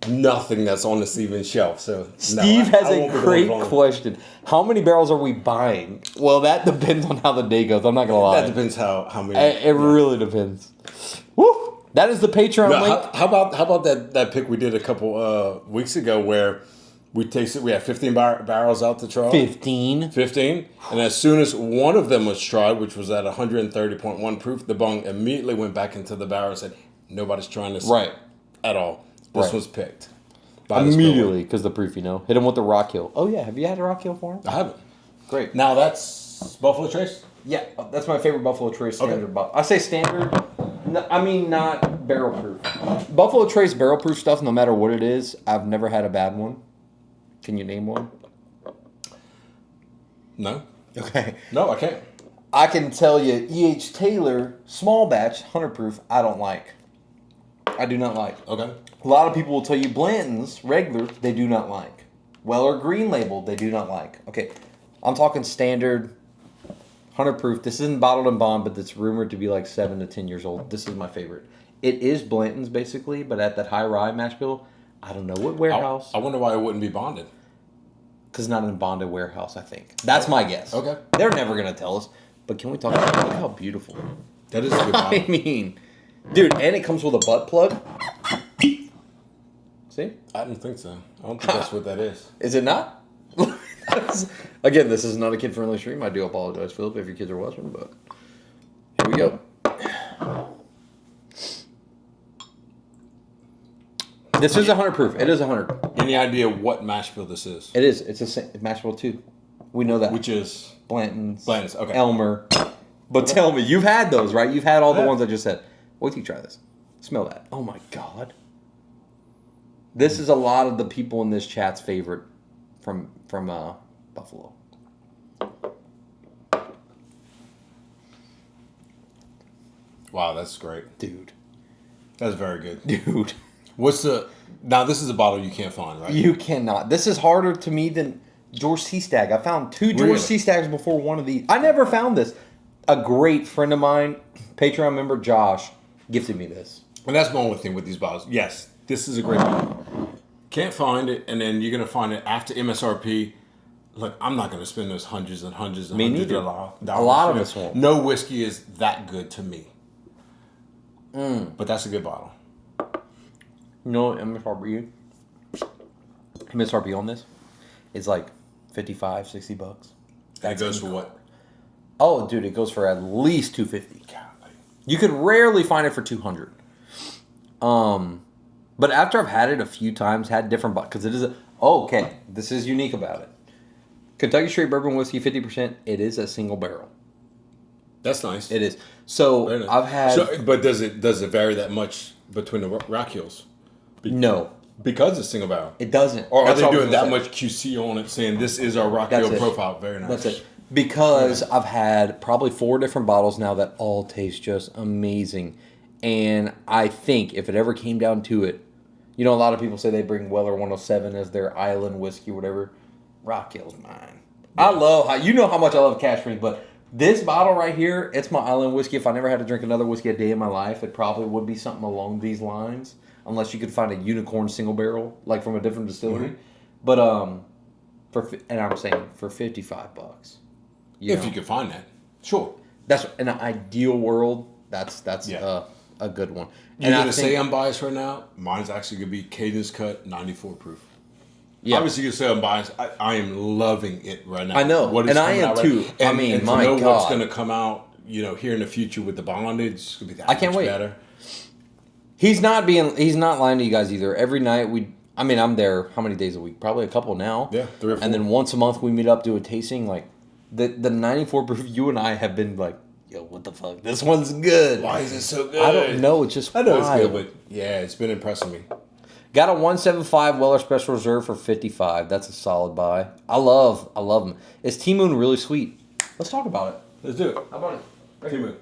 nothing that's on the Steven shelf. So Steve has a great question. How many barrels are we buying? Well, that depends on how the day goes. I'm not going to lie. That depends how many. It really depends. Woo! That is the Patreon link. How about that pick we did a couple weeks ago where we tasted, we had 15 barrels out to try. 15. And as soon as one of them was tried, which was at 130.1 proof, the bung immediately went back into the barrel and said, nobody's trying this at all. This was picked. Immediately, because the proof, Hit him with the Rock Hill. Oh, yeah. Have you had a Rock Hill for him? I haven't. Great. Now that's Buffalo Trace? Yeah, that's my favorite Buffalo Trace standard bottle. I say standard, I mean not barrel proof. Buffalo Trace barrel proof stuff, no matter what it is, I've never had a bad one. Can you name one? No. Okay. No, I can't. I can tell you, E.H. Taylor, small batch, 100 proof, I don't like. I do not like. Okay. A lot of people will tell you Blanton's, regular, they do not like. Weller Green Label, they do not like. Okay, I'm talking standard, 100 proof. This isn't bottled and bond, but it's rumored to be like 7 to 10 years old. This is my favorite. It is Blanton's, basically, but at that high rye mash bill, I don't know what warehouse. I wonder why it wouldn't be bonded. Because not in a bonded warehouse, I think. That's my guess. Okay. They're never going to tell us. But can we talk about look how beautiful. That is a good bottle. I mean, dude, and it comes with a butt plug. See? I don't think so. I don't think that's what that is. Is it not? Again, this is not a kid-friendly stream. I do apologize, Philip, if your kids are watching, but here we go. This is 100 proof. It is 100. Any idea what mash bill this is? It is. It's a mash bill too. We know that. Which is? Blanton's. Okay. Elmer. But tell me, you've had those, right? You've had all the ones I just said. Wait till you try this. Smell that. Oh my God. This is a lot of the people in this chat's favorite from Buffalo. Wow, that's great. Dude. That's very good. Dude. Now this is a bottle you can't find, right? You cannot. This is harder to me than George C. Stagg. I found 2 George C. Staggs before one of these. I never found this. A great friend of mine, Patreon member Josh, gifted me this. And that's my only thing with these bottles. Yes, this is a great bottle. Can't find it, and then you're going to find it after MSRP. Look, I'm not going to spend those hundreds and hundreds and hundreds of dollars. A lot of us won't. No whiskey is that good to me. But that's a good bottle. You know what MSRP on this is like $55, $60. That goes for what? Oh, dude, it goes for at least $250. You could rarely find it for $200. But after I've had it a few times, had different because it is this is unique about it. Kentucky Straight Bourbon Whiskey, 50%. It is a single barrel. That's nice. It is. So Very nice. I've had but does it vary that much between the rock hills? no. Because it's single barrel. It doesn't. Or are That's they all I was doing gonna that say. much QC on it, saying this is our rock That's hill it. profile? Very nice. That's it. Because I've had probably 4 different bottles now that all taste just amazing. And I think if it ever came down to it, you know, a lot of people say they bring Weller 107 as their island whiskey or whatever. Rock Hill's mine. I love how, you know how much I love cash drink, but this bottle right here, it's my island whiskey. If I never had to drink another whiskey a day in my life, it probably would be something along these lines. Unless you could find a unicorn single barrel, like from a different distillery. Mm-hmm. But, and I'm saying for $55. If you could find that. Sure. That's in an ideal world. That's Yeah. a good one. You're going to say I'm biased right now? Mine's actually going to be Cajun Cut 94 proof. yeah. Obviously, you can say I'm biased. I am loving it right now. I know. What is And I coming am out too. Right, I mean, and my to know God. what's going to come out, here in the future with the bondage, it's going to be that I can't much wait. better. He's not lying to you guys either. Every night I'm there how many days a week? Probably a couple now. Yeah, 3 or 4. And then once a month we meet up, do a tasting. Like the 94 proof, you and I have been like, yo, what the fuck? This one's good. Why is it so good? I don't know. It's just I know wild. it's good, but yeah, it's been impressing me. Got a 175 Weller Special Reserve for 55. That's a solid buy. I love them. Is T Moon really sweet? Let's talk about it. Let's do it. How about it? T-Moon.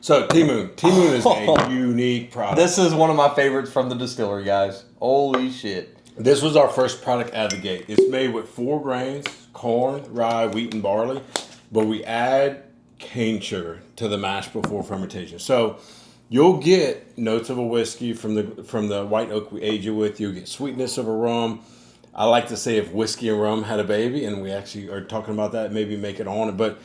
So T-Moon is a unique product. This is one of my favorites from the distillery, guys. Holy shit. This was our first product out of the gate. It's made with 4 grains, corn, rye, wheat, and barley, but we add cane sugar to the mash before fermentation. So you'll get notes of a whiskey from the white oak we age it with. You'll get sweetness of a rum. I like to say if whiskey and rum had a baby, and we actually are talking about that, maybe make it on it. But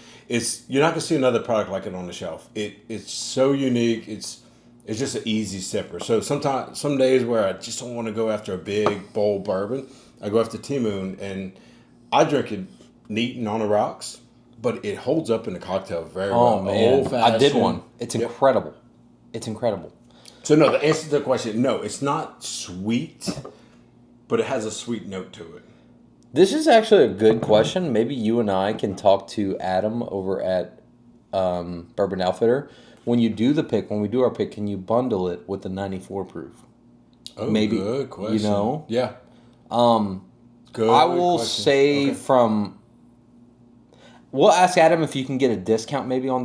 you're not gonna see another product like it on the shelf. It's so unique. It's just an easy sipper. So some days where I just don't want to go after a big bold bourbon, I go after T-Moon, and I drink it neat and on the rocks, but it holds up in the cocktail very well. Oh, man. Old-fashioned. I did one. It's Yep. incredible. It's incredible. So no, the answer to the question, no, it's not sweet, but it has a sweet note to it. This is actually a good question. Maybe you and I can talk to Adam over at Bourbon Outfitter. When you do the pick, when we do our pick, can you bundle it with the 94 proof? Oh, Maybe, good question. you know? Yeah. Good I will question. say Okay. we'll ask Adam if you can get a discount maybe on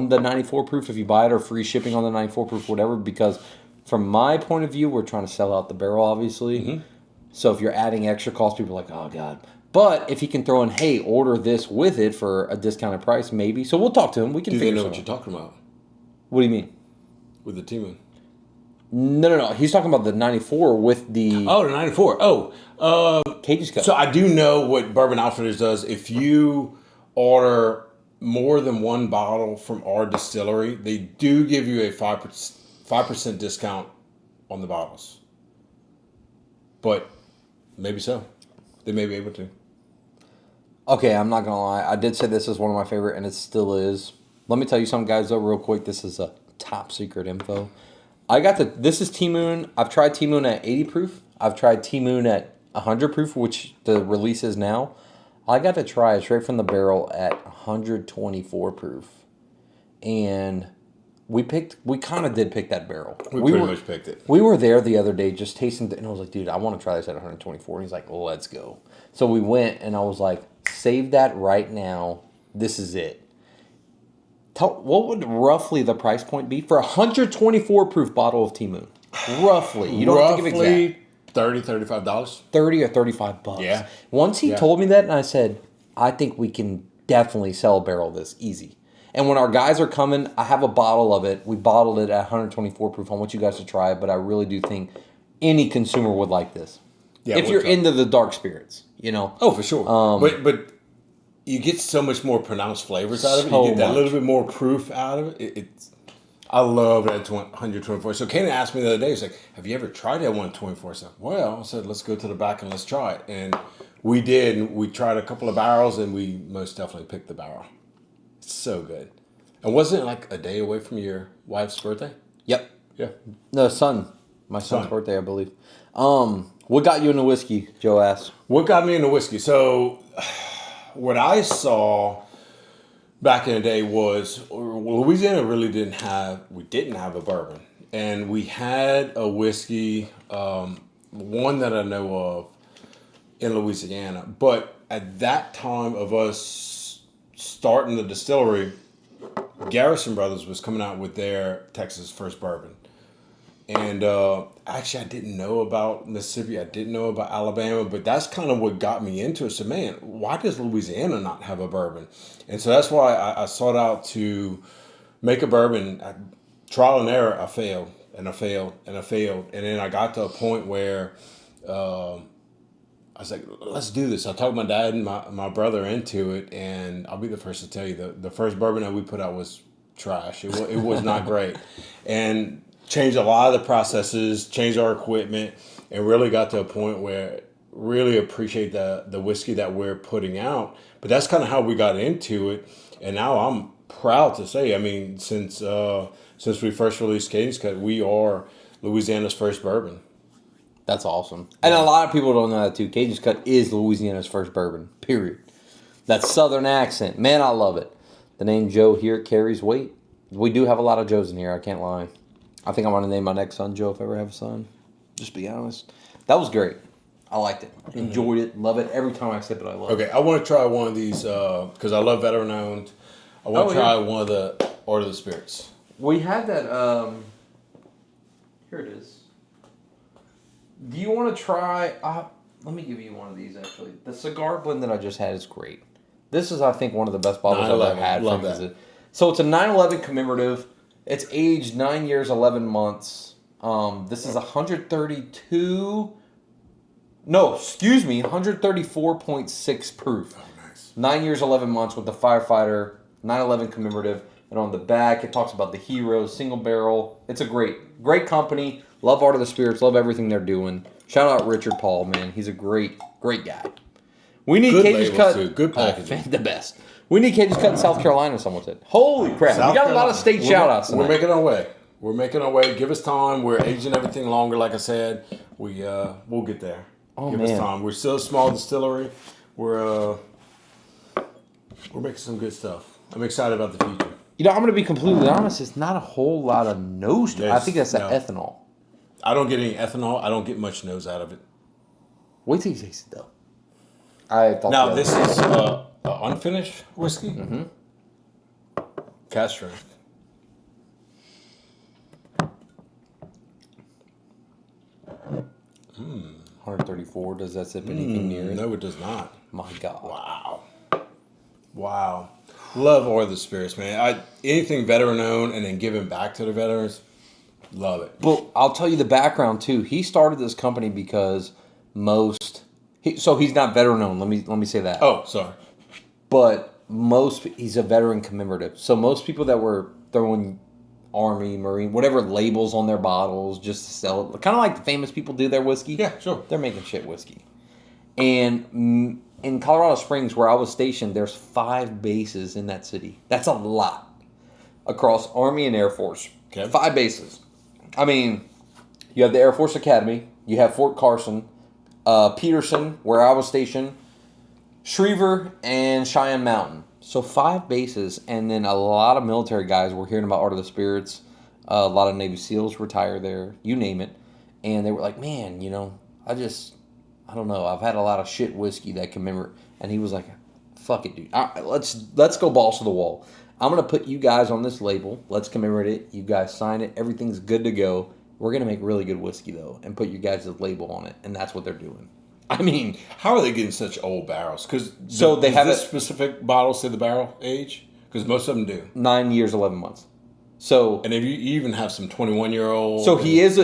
the 94 proof if you buy it, or free shipping on the 94 proof, whatever, because from my point of view, we're trying to sell out the barrel, obviously. Mm-hmm. So if you're adding extra costs, people are like, oh, God. But if he can throw in, hey, order this with it for a discounted price, maybe. So we'll talk to him. We can Do they figure know what something you're out. talking about What do you mean? with the T-Moon? No. He's talking about the 94 with the Oh, the 94. Oh, Cajun Cut. so I do know what Bourbon Outfitters does. If you order more than one bottle from our distillery, they do give you a 5% discount on the bottles. But maybe so. They may be able to. Okay, I'm not gonna lie. I did say this is one of my favorite, and it still is. Let me tell you something, guys. Though, real quick, this is a top secret info. This is T-Moon. I've tried T-Moon at 80 proof. I've tried T-Moon at 100 proof, which the release is now. I got to try it straight from the barrel at 124 proof, and we kind of did pick that barrel. We pretty much picked it. We were there the other day just tasting it, and I was like, dude, I want to try this at 124. And he's like, let's go. So we went, and I was like, save that right now. This is it. What would roughly the price point be for a 124 proof bottle of T-Moon? Roughly. You don't have to give exact. $30, $35. 30 or 35 bucks. Yeah. Once he told me that, and I said, I think we can definitely sell a barrel of this easy. And when our guys are coming, I have a bottle of it. We bottled it at 124 proof. I want you guys to try it, but I really do think any consumer would like this. Yeah, if we'll you're try. into the dark spirits, you know. Oh, for sure. But you get so much more pronounced flavors out of it. So You get that much. little bit more proof out of it. I love that 124. So Kane asked me the other day, he's like, have you ever tried that 124? I said, well, I said, let's go to the back and let's try it. And we did. And we tried a couple of barrels, and we most definitely picked the barrel. It's so good. And wasn't it like a day away from your wife's birthday? Yep. Yeah. No, my son's birthday, I believe. What got you into whiskey, Joe asked? What got me into whiskey? So what I saw back in the day was Louisiana really didn't have a bourbon, and we had a whiskey, one that I know of in Louisiana. But at that time of us starting the distillery, Garrison Brothers was coming out with their Texas first bourbon. And actually, I didn't know about Mississippi. I didn't know about Alabama, but that's kind of what got me into it. So, man, why does Louisiana not have a bourbon? And so that's why I sought out to make a bourbon. Trial and error, I failed, and I failed, and I failed. And then I got to a point where I was like, let's do this. I talked my dad and my brother into it, and I'll be the first to tell you, the first bourbon that we put out was trash. It was not great. And changed a lot of the processes, changed our equipment, and really got to a point where really appreciate the whiskey that we're putting out. But that's kind of how we got into it. And now I'm proud to say, I mean, since we first released Cajun Cut, we are Louisiana's first bourbon. That's awesome. And a lot of people don't know that too. Cajun Cut is Louisiana's first bourbon, period. That southern accent. Man, I love it. The name Joe here carries weight. We do have a lot of Joes in here, I can't lie. I think I want to name my next son Joe if I ever have a son. Just be honest. That was great. I liked it. Enjoyed it. Love it. Every time I sip it, I love it. Okay, I want to try one of these because I love veteran owned. I want to try one of the Order of the Spirits. We had that. Here it is. Do you want to try? Let me give you one of these actually. The cigar blend that I just had is great. This is, I think, one of the best bottles I've ever had. Love that. So it's a 9/11 commemorative. It's aged 9 years, 11 months. This is 132... No, excuse me, 134.6 proof. Oh, nice. 9 years, 11 months with the Firefighter, 9/11 commemorative. And on the back, it talks about the heroes, single barrel. It's a great company. Love Art of the Spirits. Love everything they're doing. Shout out Richard Paul, man. He's a great guy. We need Cajun Cut. Too. Good packaging. The best. We need Cajun Cut in South Carolina, someone said. Holy crap. We got a lot of state shout-outs tonight. We're making our way. Give us time. We're aging everything longer, like I said. We'll get there. Give us time. We're still a small distillery. We're making some good stuff. I'm excited about the future. You know, I'm going to be completely honest. It's not a whole lot of nose to it. I think that's the ethanol. I don't get any ethanol. I don't get much nose out of it. Wait till you taste it, though. Now, this is unfinished whiskey. Mm-hmm. Cask strength. 134. Does that sip anything near it? No, it does not. My God. Wow. Love Order of the Spirits, man. Anything veteran owned and then giving back to the veterans, love it. Well, I'll tell you the background too. He started this company because he's not veteran owned. Let me say that. Oh, sorry. But he's a veteran commemorative. So most people that were throwing Army, Marine, whatever labels on their bottles just to sell it, kind of like the famous people do their whiskey. Yeah, sure. They're making shit whiskey. And in Colorado Springs, where I was stationed, there's 5 bases in that city. That's a lot across Army and Air Force. Okay. 5 bases. I mean, you have the Air Force Academy. You have Fort Carson, Peterson, where I was stationed, Schriever, and Cheyenne Mountain. So 5 bases, and then a lot of military guys were hearing about Art of the Spirits. A lot of Navy SEALs retire there, you name it. And they were like, man, I don't know. I've had a lot of shit whiskey that commemorate. And he was like, fuck it, dude. Let's go balls to the wall. I'm going to put you guys on this label. Let's commemorate it. You guys sign it. Everything's good to go. We're going to make really good whiskey, though, and put you guys' label on it. And that's what they're doing. I mean, how are they getting such old barrels? Because they have this specific bottle say the barrel age? Because most of them do. 9 years, 11 months. So, and if you even have some 21-year-old. So he is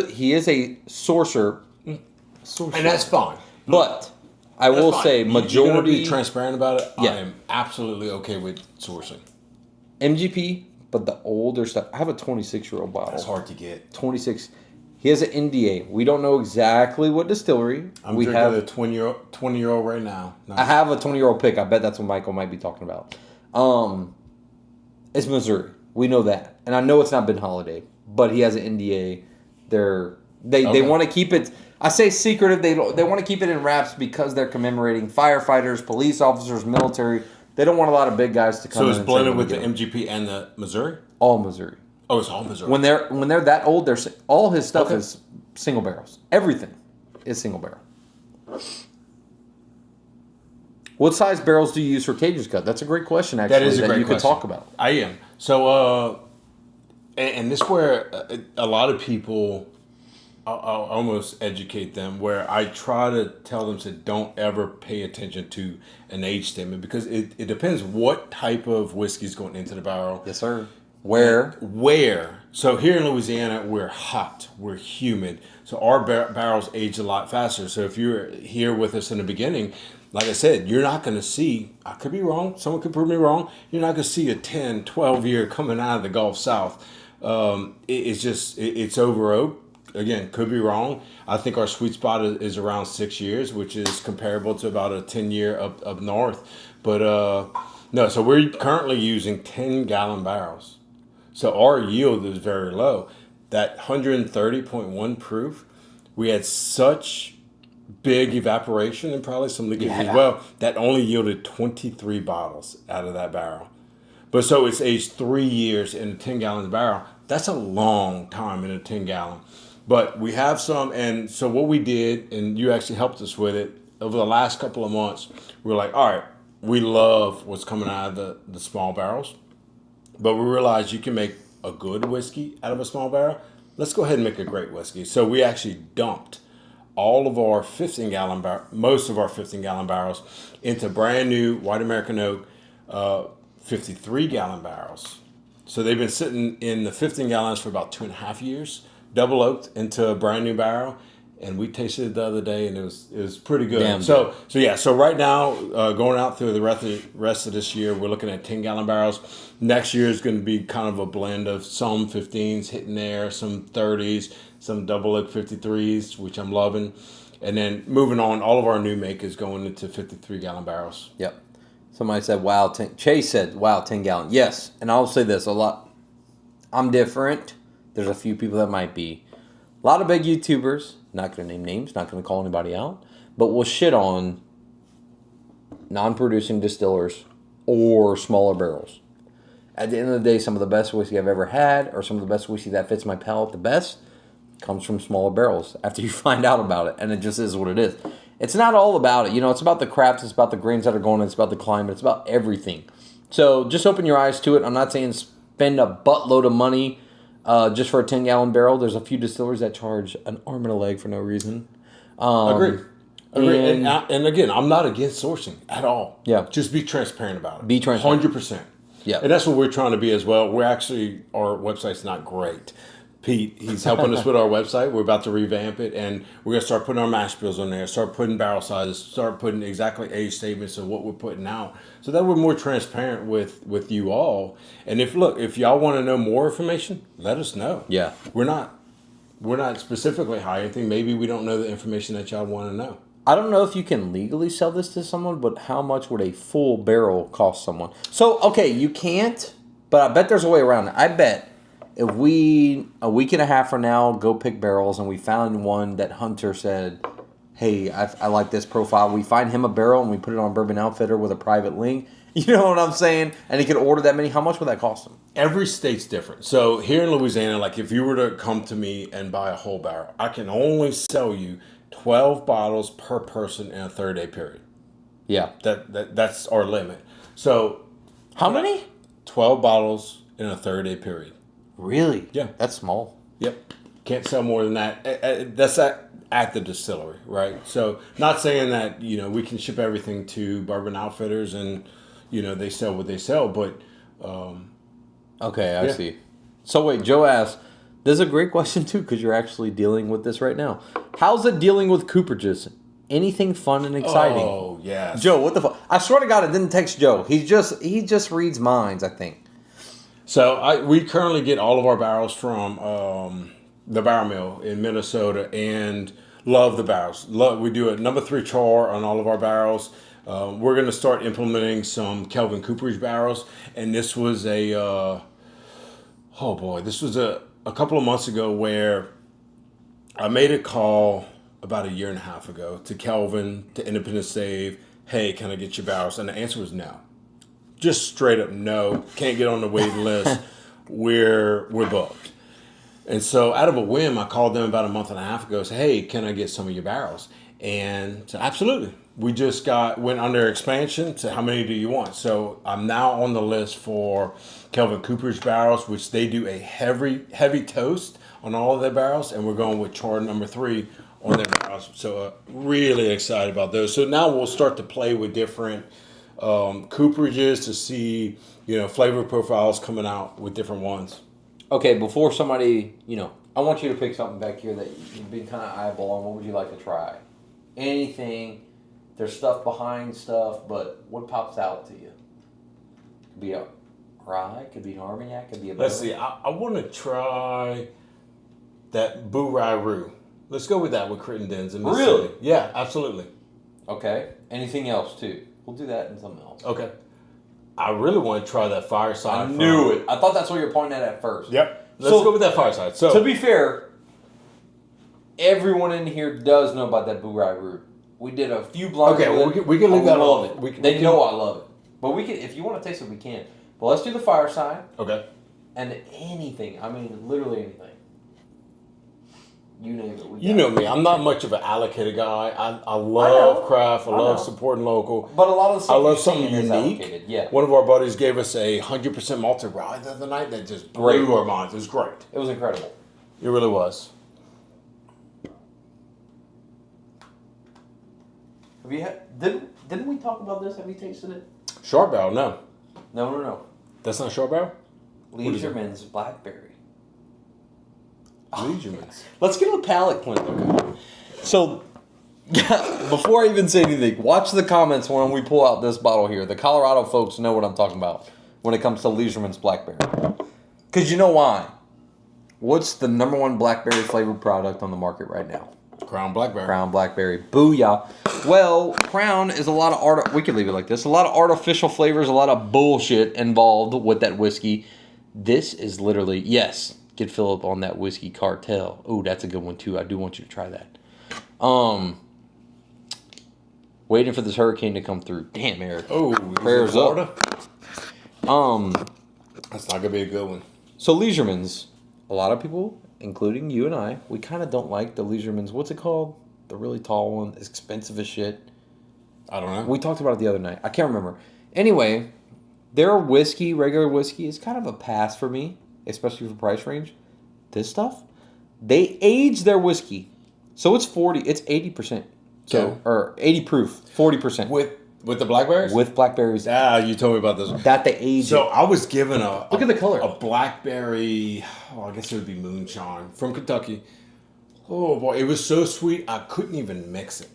a sorcerer. And that's fine. But I will say majority. You're going to be transparent about it. Yeah. I am absolutely okay with sourcing. MGP, but the older stuff. I have a 26-year-old bottle. That's hard to get. 26. He has an NDA. We don't know exactly what distillery. I'm drinking a 20-year-old right now. Nice. I have a 20-year-old pick. I bet that's what Michael might be talking about. It's Missouri. We know that. And I know it's not Ben Holiday, but he has an NDA. They want to keep it, I say secretive. They want to keep it in wraps because they're commemorating firefighters, police officers, military. They don't want a lot of big guys to come So in. it's and blended say, with the "Let me MGP and the Missouri? all Missouri." Oh, it's all Missouri. When they're that old, all his stuff Okay. is single barrels. Everything is single barrel. What size barrels do you use for Cajun Cut? That's a great question, actually. That is a great you question. could talk about. I am. So, and this is where a lot of people, I'll almost educate them, where I try to tell them to don't ever pay attention to an age statement because it depends what type of whiskey is going into the barrel. Yes, sir. Where? So here in Louisiana, we're hot, we're humid. So our barrels age a lot faster. So if you're here with us in the beginning, like I said, you're not going to see, I could be wrong, someone could prove me wrong, you're not going to see a 10, 12 year coming out of the Gulf South. It's over oak. Again, could be wrong. I think our sweet spot is around 6 years, which is comparable to about a 10-year up north. But no, so we're currently using 10-gallon barrels. So our yield is very low. That 130.1 proof, we had such big evaporation and probably some leakage as well, that only yielded 23 bottles out of that barrel. But so it's aged 3 years in a 10-gallon barrel. That's a long time in a 10-gallon. But we have some, and so what we did, and you actually helped us with it, over the last couple of months, we were like, all right, we love what's coming out of the small barrels, but we realized you can make a good whiskey out of a small barrel. Let's go ahead and make a great whiskey. So we actually dumped all of our 15-gallon most of our 15-gallon barrels into brand new white American oak 53-gallon barrels. So they've been sitting in the 15 gallons for about 2.5 years, double oaked into a brand new barrel. And we tasted it the other day, and it was pretty good. Damn So right now, going out through the rest of this year, we're looking at 10-gallon barrels. Next year is going to be kind of a blend of some 15s hitting there, some 30s, some double oak 53s, which I'm loving. And then moving on, all of our new make is going into 53-gallon barrels. Yep. Somebody said, wow, Chase said, wow, 10 gallon. Yes. And I'll say this a lot. I'm different. There's a few people that might be. A lot of big YouTubers, not going to name names, not going to call anybody out, but will shit on non-producing distillers or smaller barrels. At the end of the day, some of the best whiskey I've ever had, or some of the best whiskey that fits my palate the best, comes from smaller barrels after you find out about it, and it just is what it is. It's not all about it. It's about the craft, it's about the grains that are going in, it's about the climate, it's about everything. So just open your eyes to it. I'm not saying spend a buttload of money just for a 10-gallon barrel. There's a few distillers that charge an arm and a leg for no reason. Agreed. And again, I'm not against sourcing at all. Yeah. Just be transparent about it. Be transparent. 100%. Yeah. And that's what we're trying to be as well. Our website's not great. Pete, he's helping us with our website. We're about to revamp it, and we're going to start putting our mash bills on there, start putting barrel sizes, start putting exactly age statements of what we're putting out, so that we're more transparent with you all. And if y'all want to know more information, let us know. Yeah. We're not specifically hiding anything. Maybe we don't know the information that y'all want to know. I don't know if you can legally sell this to someone, but how much would a full barrel cost someone? So, okay, you can't, but I bet there's a way around it. I bet if we, a week and a half from now, go pick barrels and we found one that Hunter said, hey, I like this profile. We find him a barrel and we put it on Bourbon Outfitter with a private link. You know what I'm saying? And he could order that many. How much would that cost him? Every state's different. So here in Louisiana, like if you were to come to me and buy a whole barrel, I can only sell you 12 bottles per person in a 30-day period. Yeah. That's our limit. So how many? 12 bottles in a 30-day period. Really? Yeah. That's small. Yep. Can't sell more than that. That's at the distillery, right? So not saying that, we can ship everything to Bourbon Outfitters and, they sell what they sell, but... okay, I see. So wait, Joe asked, this is a great question too, because you're actually dealing with this right now. How's it dealing with cooperages? Anything fun and exciting? Oh, yeah. Joe, what the fuck? I swear to God, I didn't text Joe. He just reads minds, I think. So we currently get all of our barrels from the barrel mill in Minnesota, and love the barrels. We do a number 3 char on all of our barrels. We're going to start implementing some Kelvin Cooperage barrels, and this was a couple of months ago where I made a call about a year and a half ago to Kelvin, to Independent Save. Hey, can I get your barrels? And the answer was no. just straight up no, can't get on the waiting list. We're booked. And so out of a whim, I called them about a month and a half ago. Said, hey, can I get some of your barrels? And said, absolutely. We just went under expansion. Said, how many do you want? So I'm now on the list for Kelvin Cooper's barrels, which they do a heavy toast on all of their barrels. And we're going with char number 3 on their barrels. So really excited about those. So now we'll start to play with different cooperages to see, flavor profiles coming out with different ones. Okay, before somebody, I want you to pick something back here that you've been kind of eyeballing. What would you like to try? Anything. There's stuff behind stuff, but what pops out to you? Could be a rye, could be an Armagnac, could be a... Let's see, I want to try that Boo Rye Roux. Let's go with that with Crittenden's. Really? Yeah, absolutely. Okay. Anything else, too? We'll do that and something else. Okay. I really want to try that Fireside. I knew it. I thought that's what you were pointing at first. Yep. Let's go with that Fireside. So, to be fair, everyone in here does know about that Boo Rye Roux. We did a few blinds. Okay, well, we can leave that love off. it. They know I love it. But we can, if you want to taste it, we can. But let's do the Fireside. Okay. And anything. I mean, literally anything. You name it. You know me. I'm not much of an allocated guy. I love craft. I love supporting local. But a lot of the stuff I love something unique. Yeah. One of our buddies gave us a 100% malted rye the other night that just blew our minds. It was great. It was incredible. It really was. Have you had? Didn't we talk about this? Have you tasted it? Short barrel, no. No. That's not short barrel? Leisherman's Blackberry. Leisherman's. Let's get a palate cleanser. Okay. So, before I even say anything, watch the comments when we pull out this bottle here. The Colorado folks know what I'm talking about when it comes to Leisherman's Blackberry. Because you know why? What's the number 1 Blackberry flavored product on the market right now? Crown Blackberry. Crown Blackberry. Booyah. Well, Crown is a lot of we could leave it like this. A lot of artificial flavors, a lot of bullshit involved with that whiskey. This is literally, yes, get Philip on that whiskey Cartel. Oh, that's a good one too. I do want you to try that. Waiting for this hurricane to come through. Damn, Eric. Oh, prayers up. That's not gonna be a good one. So Leisherman's, a lot of people, including you and I, we kind of don't like the Leisherman's. What's it called? The really tall one. It's expensive as shit. I don't know. We talked about it the other night. I can't remember. Anyway, their whiskey, regular whiskey, is kind of a pass for me, especially for price range. This stuff, they age their whiskey, so it's 80%. So Okay. or 80 proof, 40% with the blackberries. with blackberries. You told me about this. That they age. So I was given look at the color. A blackberry. I guess it would be moonshine from Kentucky. Oh boy, it was so sweet. I couldn't even mix it.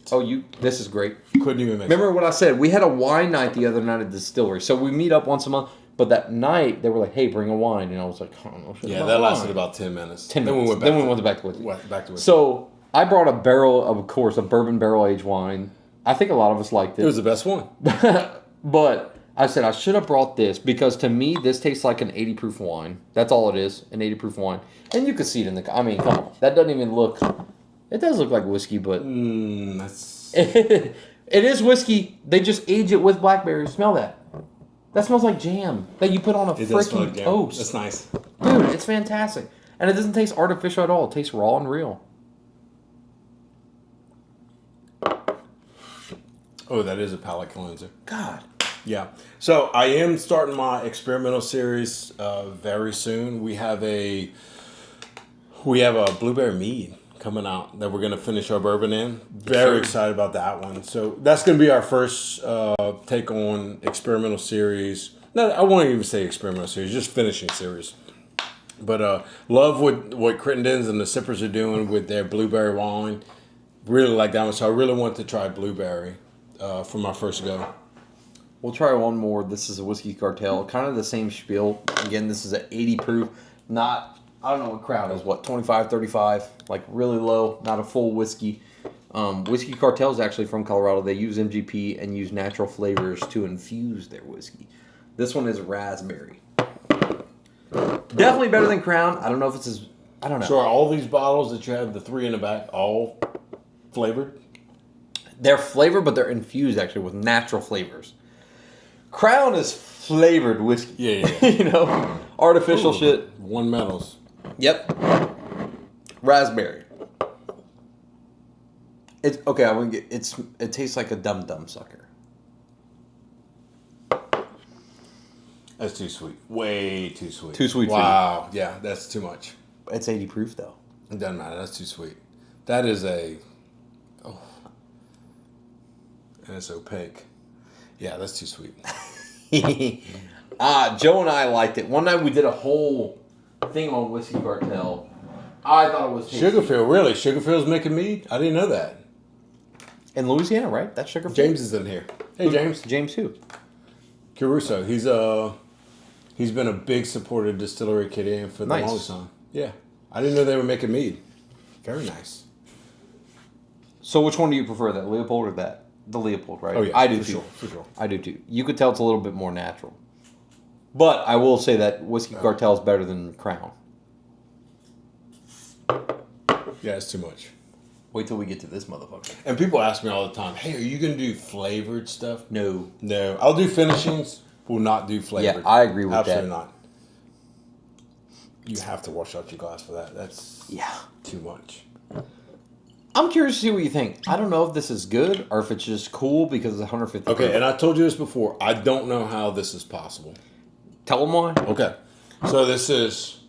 This is great. Couldn't even mix it. Remember what I said? We had a wine night the other night at the Distillery. So we meet up once a month. But that night, they were like, hey, bring a wine. And I was like, I don't know. Yeah, that lasted about 10 minutes. 10 minutes. Then we went back to whiskey. So I brought a barrel, of course, a bourbon barrel-aged wine. I think a lot of us liked it. It was the best one. But I said I should have brought this because to me, this tastes like an 80 proof wine. That's all it is, an 80 proof wine. And you can see it in the... I mean, come on. That doesn't even look... It does look like whiskey, but... That's... it is whiskey. They just age it with blackberries. Smell that. That smells like jam that you put on a freaking toast. That's nice. Dude, it's fantastic. And it doesn't taste artificial at all. It tastes raw and real. Oh, that is a palate cleanser. God. Yeah. So I am starting my experimental series very soon. We have a blueberry mead coming out that we're going to finish our bourbon in. Very excited about that one. So that's going to be our first take on experimental series. No, I won't even say experimental series, just finishing series. But love what Crittenden's and the Sippers are doing with their blueberry wine. Really like that one. So I really want to try blueberry for my first go. We'll try one more. This is a whiskey Cartel. Kind of the same spiel. Again, this is an 80 proof. Not... I don't know what Crown is, 25, 35, like really low, not a full whiskey. Whiskey Cartel is actually from Colorado. They use MGP and use natural flavors to infuse their whiskey. This one is raspberry. Definitely better than Crown. I don't know if it's I don't know. So are all these bottles that you have, the 3 in the back, all flavored? They're flavored, but they're infused actually with natural flavors. Crown is flavored whiskey. Yeah. You know, artificial shit. One metals. Yep. Raspberry. It's okay. I wouldn't get. It tastes like a dum sucker. That's too sweet. Way too sweet. Too sweet for you. Wow. Yeah, that's too much. It's 80 proof though. It doesn't matter. That's too sweet. That is a. Oh. And it's opaque. Yeah, that's too sweet. Joe and I liked it. One night we did a whole thing on Whiskey Cartel. I thought it was tasty. Sugarfield, really? Sugarfield's making mead? I didn't know that. In Louisiana, right? That's Sugarfield. James is in here. Hey, James. James who? Caruso. He's been a big supporter of Distillery Acadian for the longest time. Yeah. I didn't know they were making mead. Very nice. So which one do you prefer, that Leopold or that? The Leopold, right? Oh, yeah. I do for too. Sure, for sure. I do too. You could tell it's a little bit more natural. But I will say that Whiskey Cartel is better than Crown. Yeah, it's too much. Wait till we get to this motherfucker. And people ask me all the time, hey, are you going to do flavored stuff? No. No. I'll do finishings. Will not do flavored. Yeah, I agree with Absolutely that. not. You have to wash out your glass for that. That's too much. I'm curious to see what you think. I don't know if this is good or if it's just cool because it's 150 Okay, proof. and I told you this before. I don't know how this is possible. Tell them why. Okay. So this is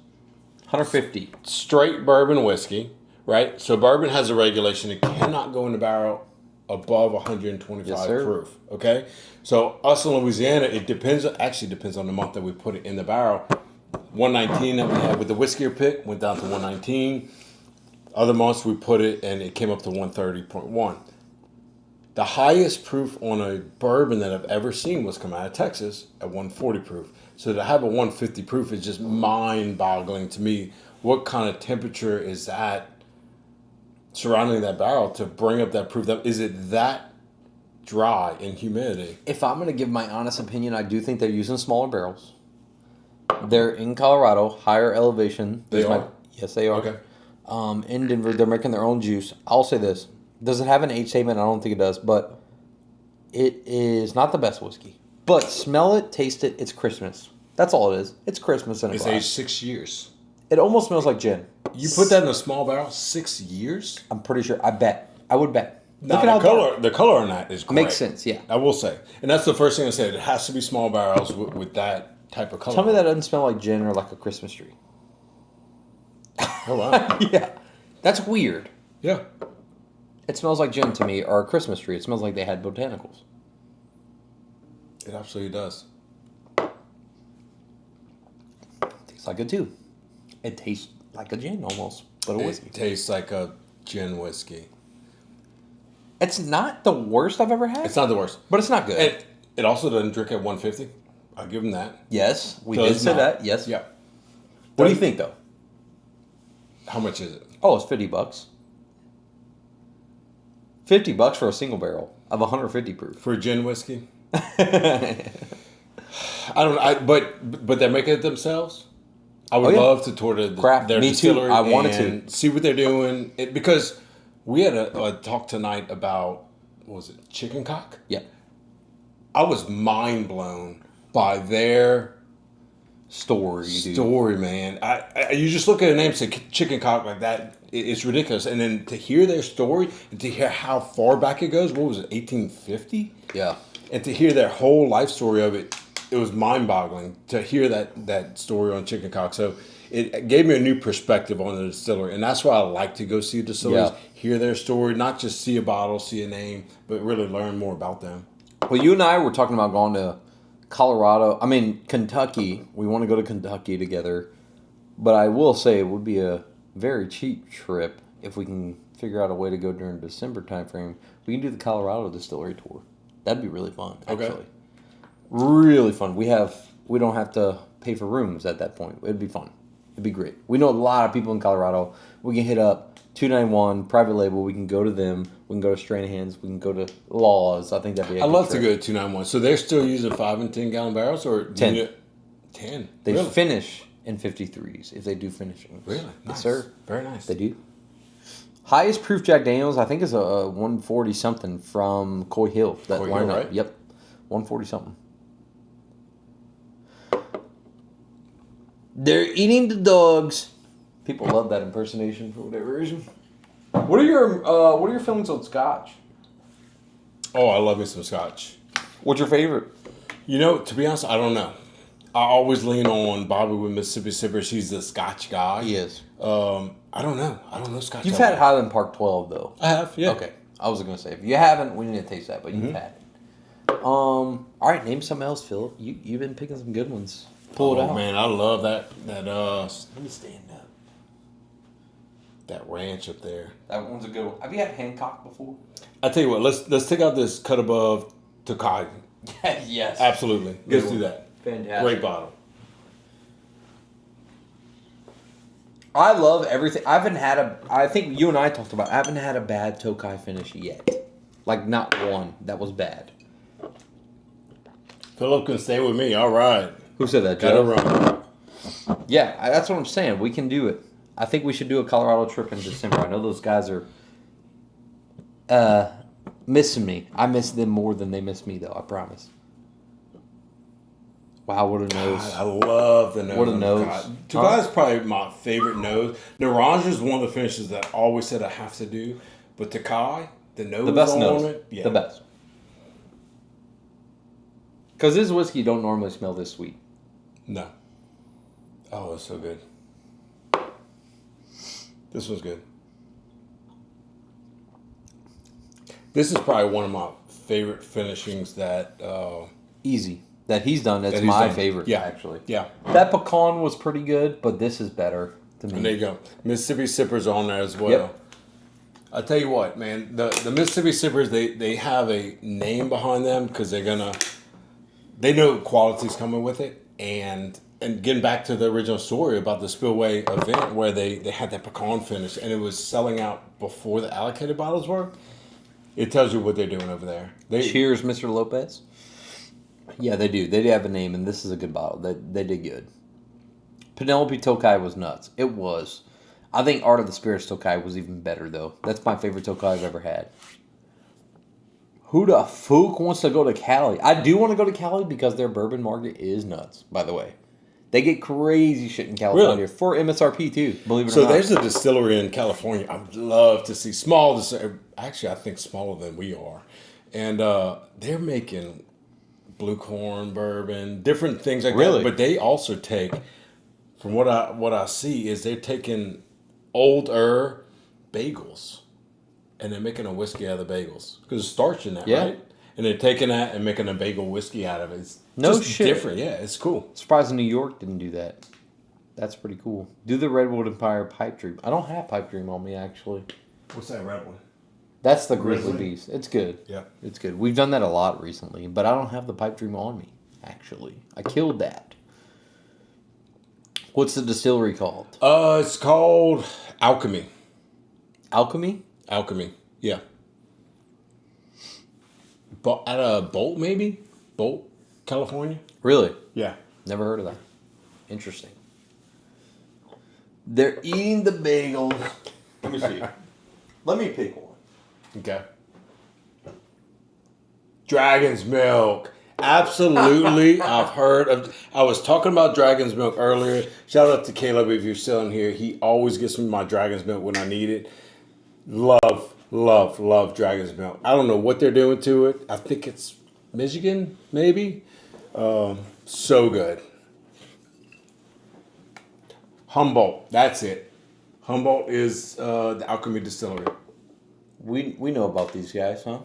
150. straight bourbon whiskey, right? So bourbon has a regulation. It cannot go in the barrel above 125 Yes, sir. proof. Okay? So us in Louisiana, it depends on the month that we put it in the barrel. 119 that we had with the whiskey pick went down to 119. Other months we put it and it came up to 130.1. The highest proof on a bourbon that I've ever seen was come out of Texas at 140 proof. So to have a 150 proof is just mind-boggling to me. What kind of temperature is that surrounding that barrel to bring up that proof? Is it that dry in humidity? If I'm going to give my honest opinion, I do think they're using smaller barrels. They're in Colorado, higher elevation. They are? Yes, they are. Okay. In Denver, they're making their own juice. I'll say this. Does it have an age statement? I don't think it does, but it is not the best whiskey. But smell it, taste it, it's Christmas. That's all it is. It's Christmas in a It's glass. aged 6 years. It almost smells like gin. You put that in a small barrel, 6 years? I'm pretty sure. I bet. I would bet. Now, how the color on that is great. Makes sense, yeah. I will say. And that's the first thing I said. It has to be small barrels with that type of color. Tell me that doesn't smell like gin or like a Christmas tree. Oh, wow. Yeah. That's weird. Yeah. It smells like gin to me, or a Christmas tree. It smells like they had botanicals. It absolutely does. Tastes like it too. It tastes like a gin almost, but a whiskey. It tastes like a gin whiskey. It's not the worst I've ever had. It's not the worst. But it's not good. It also doesn't drink at 150. I'll give them that. Yes, we Does did say not. that. Yes. Yeah. What do you think though? How much is it? Oh, it's $50. $50 for a single barrel of 150 proof. For gin whiskey? I don't know. But they're making it themselves? I would love to tour Craft. their Me too. distillery. I wanted and to. see what they're doing. Because we had a talk tonight about, what was it, chicken cock? Yeah. I was mind blown by their Story, man. You just look at a name and say chicken cock like that. It's ridiculous. And then to hear their story and to hear how far back it goes, what was it, 1850? Yeah. And to hear their whole life story of it, it was mind-boggling to hear that story on chicken cock. So it gave me a new perspective on the distillery. And that's why I like to go see distilleries, hear their story, not just see a bottle, see a name, but really learn more about them. Well, you and I were talking about going to Kentucky. We want to go to Kentucky together. But I will say it would be a very cheap trip if we can figure out a way to go during December timeframe. We can do the Colorado distillery tour. That'd be really fun, actually. Okay. Really fun. We don't have to pay for rooms at that point. It'd be fun. It'd be great. We know a lot of people in Colorado. We can hit up 291 private label. We can go to them. We can go to Stranahan's. We can go to Laws. I think that'd be. I'd love to go to 291. So they're still using 5 and 10 gallon barrels, or 10. 10. They Really? finish in 53s if they do finishing. Really? Yes, Nice. sir. Very nice. They do. Highest proof Jack Daniels, I think, is a 140 something from Coy Hill. That Coy Hill, lineup. right? Yep, 140 something. They're eating the dogs. People love that impersonation for whatever reason. What are your feelings on Scotch? Oh, I love me some Scotch. What's your favorite? You know, to be honest, I don't know. I always lean on Bobby with Mississippi Sippers. He's the Scotch guy. He is. I don't know. I don't know Scotch. You've had Highland Park 12 though. I have, yeah. Okay. I was gonna say if you haven't, we need to taste that, but you've had it. All right, name something else, Philip. You've been picking some good ones. Pull it out. Oh man, I love that. Let me stand up. That ranch up there. That one's a good one. Have you had Hancock before? I tell you what, let's take out this cut above Tokaji. Yes. Absolutely. Good Let's one. do that. Fantastic. Great bottle. I love everything. I think you and I talked about, I haven't had a bad Tokai finish yet. Like, not one that was bad. Philip can stay with me. All right. Who said that, Gotta Joe? run. Yeah, that's what I'm saying. We can do it. I think we should do a Colorado trip in December. I know those guys are missing me. I miss them more than they miss me, though. I promise. Wow, what a nose. God, I love the nose. What a on nose. Tokaji is probably my favorite nose. Naranja is one of the finishes that I always said I have to do. But Tokaji, the nose The best on nose. it. Yeah. The best. Because this whiskey don't normally smell this sweet. No. Oh, it's so good. This one's good. This is probably one of my favorite finishings that... Easy. That he's done. That's that he's my done. favorite, Yeah. actually. Yeah. That pecan was pretty good, but this is better to me. And there you go. Mississippi Sippers on there as well. Yep. I tell you what, man, the Mississippi Sippers, they have a name behind them because they know quality's coming with it. And getting back to the original story about the Spillway event where they had that pecan finish and it was selling out before the allocated bottles were, it tells you what they're doing over there. Cheers, Mr. Lopez. Yeah, they do. They do have a name, and this is a good bottle. They did good. Penelope Tokai was nuts. It was. I think Art of the Spirits Tokai was even better, though. That's my favorite Tokai I've ever had. Who the fuck wants to go to Cali? I do want to go to Cali because their bourbon market is nuts, by the way. They get crazy shit in California Really? for MSRP, too, believe it or So not. there's a distillery in California I would love to see. Small, actually, I think smaller than we are. And they're making blue corn bourbon, different things like Really? that. But they also take, from what I see, is they're taking older bagels and they're making a whiskey out of the bagels because there's starch in that, Yeah. right? And they're taking that and making a bagel whiskey out of it. It's No just shit. different. Yeah, it's cool. Surprised New York didn't do that. That's pretty cool. Do the Redwood Empire Pipe Dream. I don't have Pipe Dream on me, actually. What's that red one? That's the Grizzly Grizzly? Beast. It's good. Yeah. It's good. We've done that a lot recently, but I don't have the Pipe Dream on me, actually. I killed that. What's the distillery called? It's called Alchemy. Alchemy? Alchemy. Yeah. But at a Bolt, maybe? Bolt, California? Really? Yeah. Never heard of that. Interesting. They're eating the bagels. Let me see. Let me pick one. Okay. Dragon's milk. Absolutely. I've heard of. I was talking about Dragon's milk earlier. Shout out to Caleb if you're still in here. He always gets me my Dragon's milk when I need it. Love Dragon's milk. I don't know what they're doing to it. I think it's Michigan, maybe. So good. Humboldt. That's it. Humboldt is the Alchemy Distillery. We know about these guys, huh?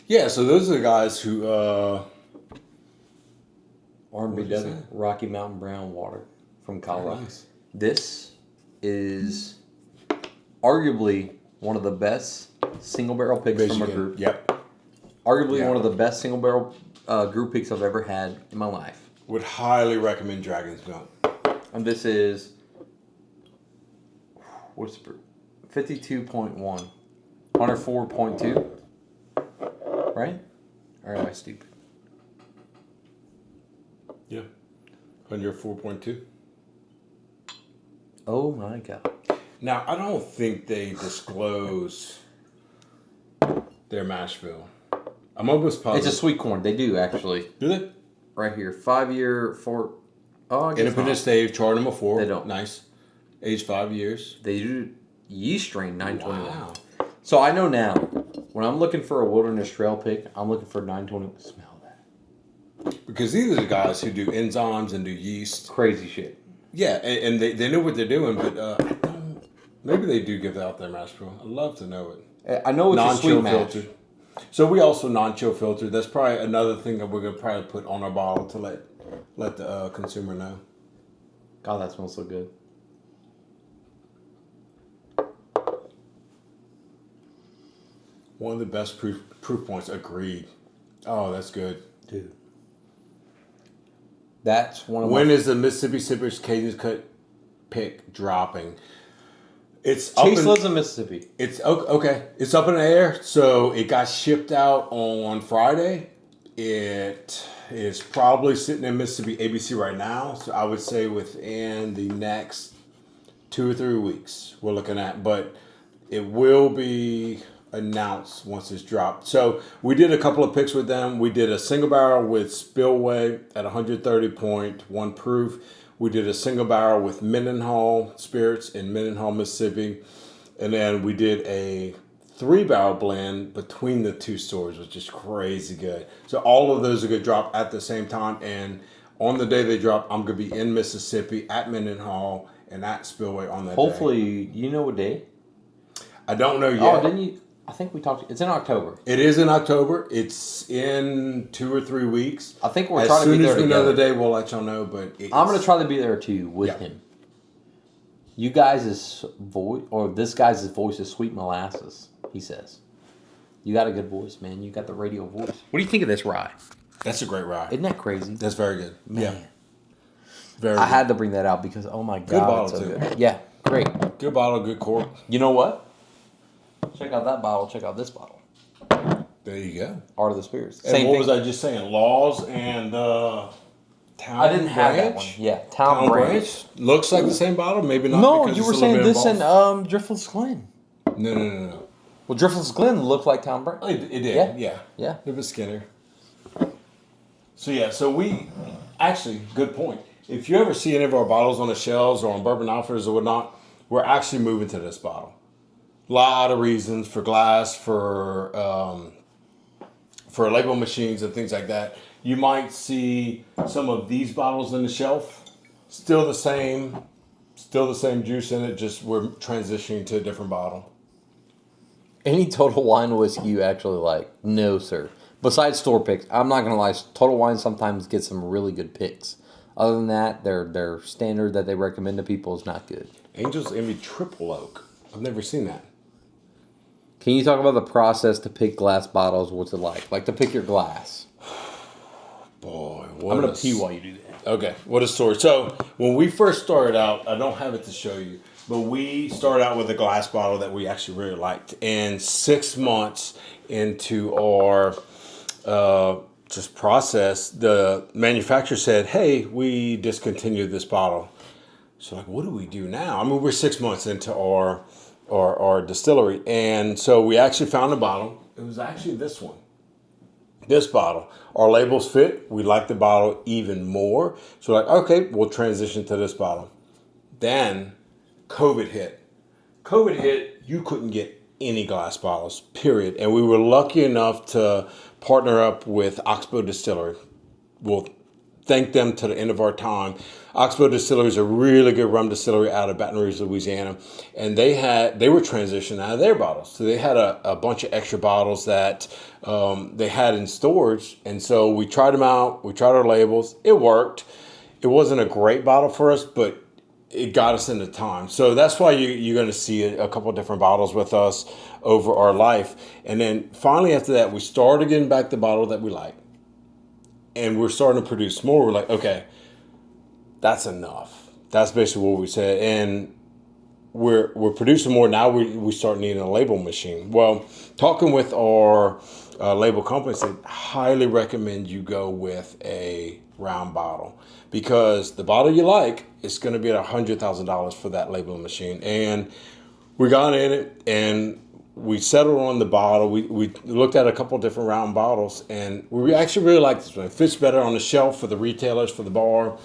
Yeah, so those are the guys who. RMBW, Rocky Mountain Brown Water from Colorado. Nice. This is arguably one of the best single barrel picks from a Michigan. group. Yep. Arguably Yeah. one of the best single barrel group picks I've ever had in my life. Would highly recommend Dragon's Milk. And this is, what's the 52.1, 104.2, right? Or am I stupid? Yeah. 104.2. Oh my God. Now, I don't think they disclose their mash bill. I'm almost positive. It's a sweet corn. They do, actually. Do they? Right here. 5-year, Oh, I guess Independent not. stave, charred them before. They don't. Nice. Aged 5 years. They do yeast strain 921. Wow. So I know now, when I'm looking for a wilderness trail pick, I'm looking for 921. Smell that. Because these are the guys who do enzymes and do yeast. Crazy shit. Yeah, and they know what they're doing, but I don't, maybe they do give out their mash bill. I'd love to know it. I know it's a sweet Non-chill match. filtered. So we also non-chill filtered. That's probably another thing that we're gonna probably put on our bottle to let the consumer know. God, that smells so good. One of the best proof points. Agreed. Oh, that's good. Dude. That's one of When my... is the Mississippi Sippers Cajun Cut pick dropping? It's up Chase in, lives in Mississippi. It's okay. It's up in the air. So it got shipped out on Friday. It is probably sitting in Mississippi ABC right now. So I would say within the next 2 or 3 weeks we're looking at. But it will be announced once it's dropped. So we did a couple of picks with them. We did a single barrel with Spillway at 130.1 proof. We did a single barrel with Mendenhall Spirits in Mendenhall, Mississippi. And then we did a 3-barrel blend between the two stores, which is crazy good. So all of those are going to drop at the same time. And on the day they drop, I'm going to be in Mississippi at Mendenhall and at Spillway on that day. Hopefully, you know what day? I don't know yet. Oh, didn't you? I think we talked... It's in October. It is in October. It's in 2 or 3 weeks. I think we're trying to be there As soon as we know together. the day, we'll let y'all know. But I'm going to try to be there too with Yeah. him. You guys' voice, or this guy's voice is sweet molasses, he says. You got a good voice, man. You got the radio voice. What do you think of this rye? That's a great rye. Isn't that crazy? That's very good. Man. Yeah. Very I good. had to bring that out because, oh my God. bottle, it's so too. good. Yeah, great. Good bottle, good cork. You know what? Check out that bottle. Check out this bottle. There you go. Art of the Spirits. And what was I just saying? Laws and Town I didn't have that one. Branch? Yeah, Town Branch. Looks like the same bottle, maybe not. No, because you it's were a little saying bit this and embossed. Driftless Glen. No. Well, Driftless Glen looked like Town Branch. It did, Yeah. Yeah. It was Skinner. So we actually, good point. If you ever see any of our bottles on the shelves or on Bourbon Outfitters or whatnot, we're actually moving to this bottle. A lot of reasons for glass, for label machines and things like that. You might see some of these bottles on the shelf, still the same juice in it. Just we're transitioning to a different bottle. Any Total Wine whiskey you actually like? No, sir. Besides store picks, I'm not gonna lie. Total Wine sometimes gets some really good picks. Other than that, their standard that they recommend to people is not good. Angel's Envy Triple Oak. I've never seen that. Can you talk about the process to pick glass bottles? What's it like? Like to pick your glass. Boy, I'm gonna pee while you do that. Okay, what a story. So when we first started out, I don't have it to show you, but we started out with a glass bottle that we actually really liked. And 6 months into our just process, the manufacturer said, "Hey, we discontinued this bottle." So like, what do we do now? I mean, we're 6 months into our distillery, and so we actually found a bottle. It was actually this one. This bottle. Our labels fit. We like the bottle even more. So like, okay, we'll transition to this bottle. Then COVID hit. You couldn't get any glass bottles, period. And we were lucky enough to partner up with Oxbow Distillery. We'll thank them to the end of our time. Oxbow Distillery is a really good rum distillery out of Baton Rouge, Louisiana. And they were transitioning out of their bottles. So they had a bunch of extra bottles that they had in storage. And so we tried them out. We tried our labels. It worked. It wasn't a great bottle for us, but it got us into time. So that's why you're going to see a couple different bottles with us over our life. And then finally after that, we started getting back the bottle that we like. And we're starting to produce more. We're like, okay, that's enough. That's basically what we said. And we're producing more. Now we start needing a label machine. Well, talking with our label company, said highly recommend you go with a round bottle, because the bottle you like is going to be at $100,000 for that labeling machine. And we got in it and we settled on the bottle. We looked at a couple of different round bottles, and we actually really like this one. It fits better on the shelf for the retailers, for the bar.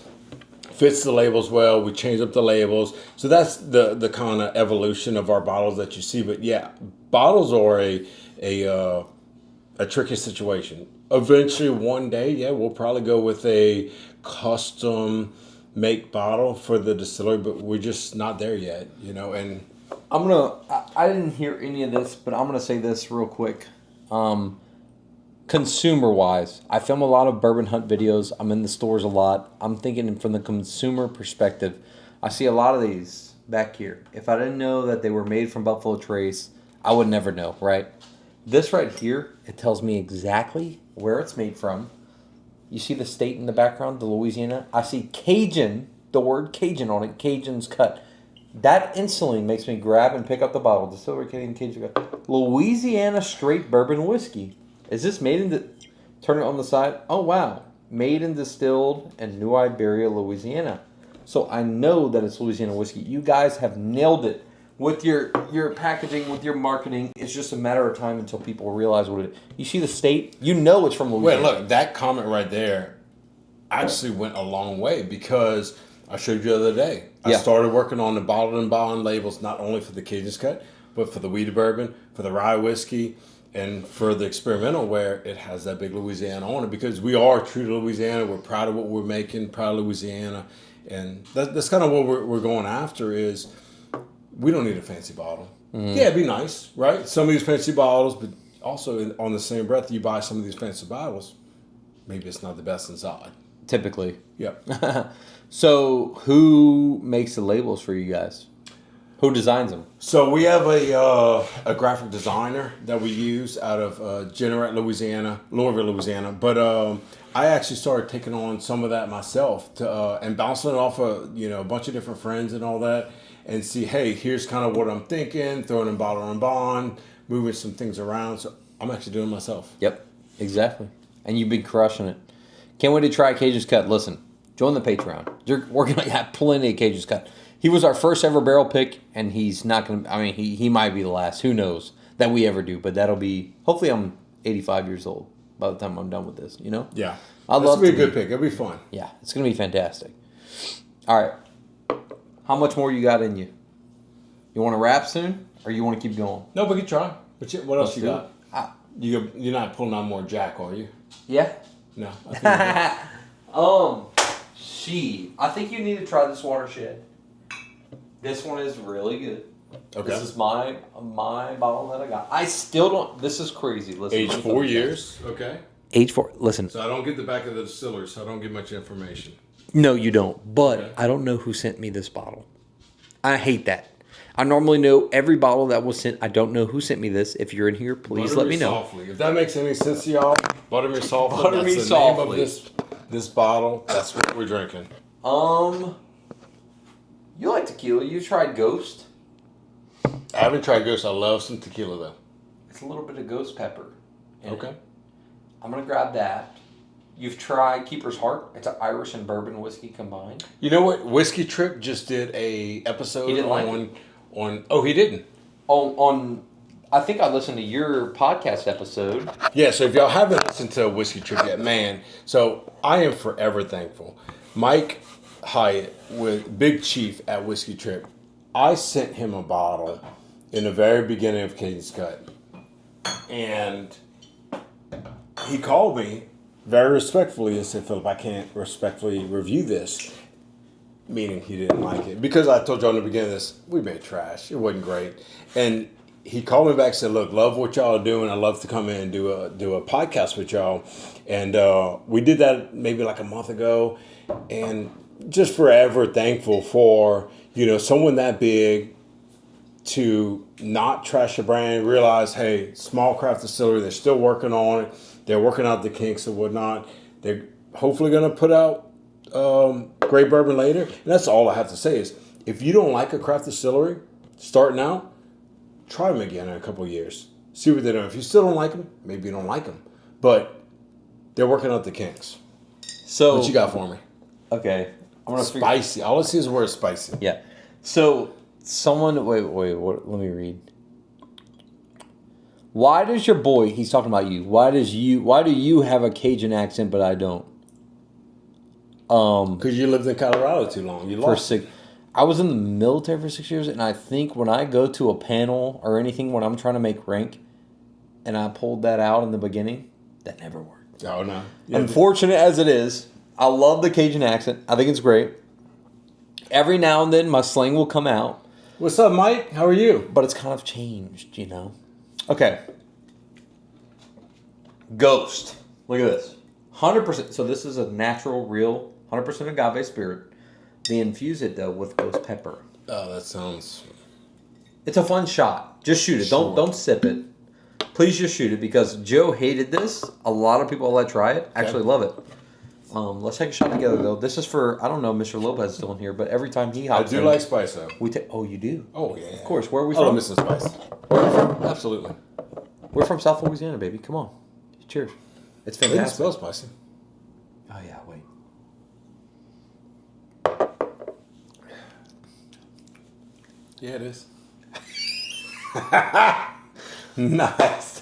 fits the labels well. We change up the labels. So that's the kind of evolution of our bottles that you see. But yeah, bottles are a tricky situation. Eventually, one day, yeah, we'll probably go with a custom make bottle for the distillery, but we're just not there yet, and I didn't hear any of this, but I'm gonna say this real quick. Consumer wise, I film a lot of bourbon hunt videos. I'm in the stores a lot. I'm thinking from the consumer perspective. I see a lot of these back here. If I didn't know that they were made from Buffalo Trace, I would never know, right? This right here, it tells me exactly where it's made from. You see the state in the background, the Louisiana? I see Cajun, the word Cajun on it, Cajun's Cut. That instantly makes me grab and pick up the bottle. Distillery Cajun Cut. Louisiana straight bourbon whiskey. Is this made in turn it on the side? Oh, wow. Made and distilled in New Iberia, Louisiana. So I know that it's Louisiana whiskey. You guys have nailed it with your packaging, with your marketing. It's just a matter of time until people realize what it is. You see the state? You know it's from Louisiana. Wait, look, that comment right there actually went a long way because I showed you the other day. I started working on the bottled and bond labels not only for the Cajun's Cut, but for the wheated bourbon, for the rye whiskey, and for the experimental where it has that big Louisiana on it because we are true to Louisiana. We're proud of what we're making, proud of Louisiana. And that's kind of what we're going after is we don't need a fancy bottle. Mm. Yeah, it'd be nice, right? Some of these fancy bottles, but also on the same breath, you buy some of these fancy bottles, maybe it's not the best inside. Typically. Yep. So who makes the labels for you guys? Who designs them? So we have a graphic designer that we use out of Jeanerette, Louisville, Louisiana. But I actually started taking on some of that myself and bouncing it off of a bunch of different friends and all that, and see, hey, here's kind of what I'm thinking, throwing in bottle and bond, moving some things around. So I'm actually doing it myself. Yep, exactly. And you've been crushing it. Can't wait to try Cajun's Cut. Listen, join the Patreon. We're going to have plenty of Cajun's Cut. He was our first ever barrel pick, and he's not going to, he might be the last. Who knows that we ever do, but that'll be, hopefully I'm 85 years old by the time I'm done with this, Yeah. I'd love to be a good pick. It'll be fun. Yeah, it's going to be fantastic. All right. How much more you got in you? You want to wrap soon, or you want to keep going? No, we can try. What else you got? it. You're not pulling out more Jack, are you? Yeah. No. I I think you need to try this Watershed. This one is really good. Okay. This is my bottle that I got. I still don't. This is crazy. Listen. Age 4 years. Okay. Age 4. Listen. So I don't get the back of the distiller, so I don't get much information. No, you don't. But I don't know who sent me this bottle. I hate that. I normally know every bottle that was sent. I don't know who sent me this. If you're in here, please let me know. Softly. If that makes any sense to y'all, butter me softly. Butter me softly. Name of this bottle. That's what we're drinking. You like tequila? You tried Ghost? I haven't tried Ghost. I love some tequila though. It's a little bit of ghost pepper. Okay. I'm gonna grab that. You've tried Keeper's Heart. It's an Irish and bourbon whiskey combined. You know what? Whiskey Trip just did a episode he didn't like it. on. Oh, he didn't. On. I think I listened to your podcast episode. Yeah. So if y'all haven't listened to Whiskey Trip yet, man. So I am forever thankful. Mike Hyatt with Big Chief at Whiskey Trip. I sent him a bottle in the very beginning of Cajun's Cut, and he called me very respectfully and said, "Philip, I can't respectfully review this," meaning he didn't like it because I told you in the beginning of this we made trash. It wasn't great, and he called me back and said, "Look, love what y'all are doing. I'd love to come in and do a podcast with y'all," and we did that maybe like a month ago, and just forever thankful for someone that big to not trash a brand, realize, hey, small craft distillery, they're still working on it. They're working out the kinks and whatnot. They're hopefully going to put out great bourbon later. And that's all I have to say is, if you don't like a craft distillery starting out, try them again in a couple of years. See what they're doing. If you still don't like them, maybe you don't like them. But they're working out the kinks. So what you got for me? Okay. I'm gonna spicy. All I see is the word spicy. Yeah. So someone wait, what, let me read. Why does your boy, he's talking about you, why do you have a Cajun accent but I don't? Because you lived in Colorado too long. You for lost. 6. I was in the military for 6 years, and I think when I go to a panel or anything when I'm trying to make rank, and I pulled that out in the beginning, that never worked. Oh, no. Yeah, Unfortunate as it is, I love the Cajun accent. I think it's great. Every now and then, my slang will come out, What's up, Mike? How are you? but it's kind of changed, you know. Okay. Ghost. Look at this. 100%. So this is a natural, real, 100% agave spirit. They infuse it, though, with ghost pepper. Oh, that sounds... It's a fun shot. Just shoot it. Sure. Don't sip it. Please just shoot it because Joe hated this. A lot of people that try it actually love it. Let's take a shot together though. This is for, I don't know, Mr. Lopez is still in here, but every time he I hops do in, like spice, though. we take. Oh, you do? Oh, yeah. Of course. Where are we I love from? missing spice. Where are we from? Absolutely. We're from South Louisiana, baby. Come on. Cheers. It's It didn't fantastic. smell spicy. Oh yeah, wait. Yeah, it is. Nice.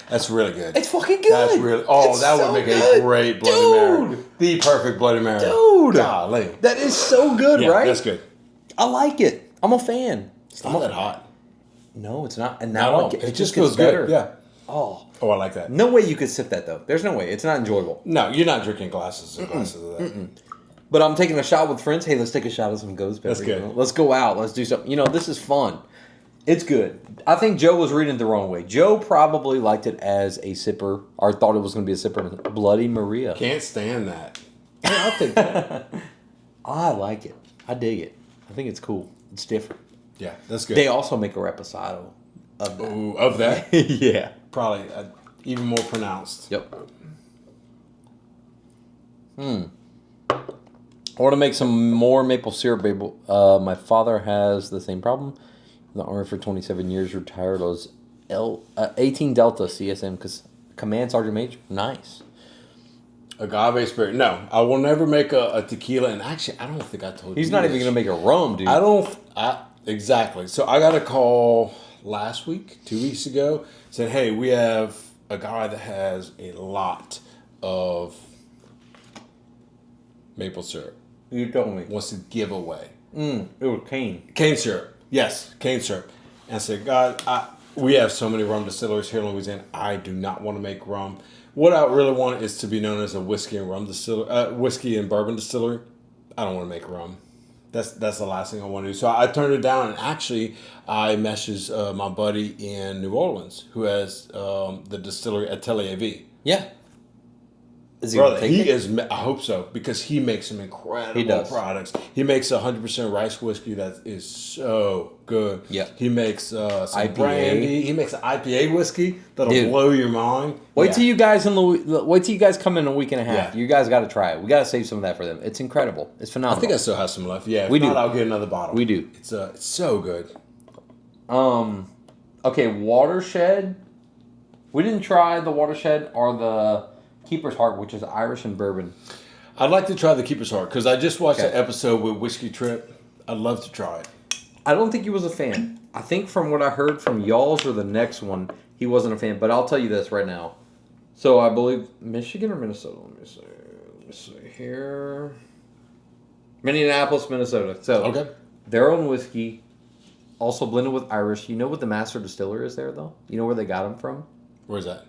That's really good. It's fucking good. That's really... Oh, It's that so would make good. a great Bloody Dude. Mary. The perfect Bloody Mary. Dude. Golly. That is so good, Yeah, right? that's good. I like it. I'm a fan. It's not that hot. No, it's not. And Not now at all. it It just just gets feels better. good. Yeah. Oh. Oh, I like that. No way you could sip that though. There's no way. It's not enjoyable. No, you're not drinking glasses and glasses of that. But I'm taking a shot with friends. Hey, let's take a shot of some ghost pepper. That's good. You know? Let's go out. Let's do something. You know, this is fun. It's good. I think Joe was reading it the wrong way. Joe probably liked it as a sipper, or thought it was going to be a sipper. Bloody Maria. Can't stand that. Yeah, I'll take that. I like it. I dig it. I think it's cool. It's different. Yeah, that's good. They also make a reposado of that. Ooh, of that, Yeah. probably even more pronounced. Yep. I want to make some more maple syrup, babe. My father has the same problem. In the Army for 27 years, retired as 18 Delta CSM because Command Sergeant Major. Nice. Agave spirit. No, I will never make a tequila. And actually, I don't think I told you. He's not even this. going to make a rum, dude. I don't. Exactly. So I got a call last week, 2 weeks ago. Said, hey, we have a guy that has a lot of maple syrup. You told me. Wants to give away. It was cane. Cane syrup. Yes, cane syrup. And I said, God, we have so many rum distilleries here in Louisiana. I do not want to make rum. What I really want is to be known as a whiskey and rum distillery, whiskey and bourbon distillery. I don't want to make rum. That's the last thing I want to do. So I turned it down, and actually I messaged my buddy in New Orleans who has the distillery Atelier V. Yeah. Is he Brother, gonna take he it? is. I hope so because he makes some incredible He does. products. He makes 100% rice whiskey that is so good. Yeah. He makes some IPA. brandy. He makes an IPA whiskey that'll Dude. blow your mind. Wait Yeah. till you guys wait till you guys come in a week and a half. Yeah. You guys got to try it. We got to save some of that for them. It's incredible. It's I phenomenal. think I still have some left. Yeah, if We not, do. I'll get another bottle. We do. It's so good. Okay, Watershed. We didn't try the Watershed or the Keeper's Heart, which is Irish and bourbon. I'd like to try the Keeper's Heart because I just watched Okay. an episode with Whiskey Trip. I'd love to try it. I don't think he was a fan. I think from what I heard from y'all's or the next one, he wasn't a fan. But I'll tell you this right now. So I believe Michigan or Minnesota. Let me see here. Minneapolis, Minnesota. So Okay. their own whiskey, also blended with Irish. You know what the master distiller is there though? You know where they got him from? Where's that?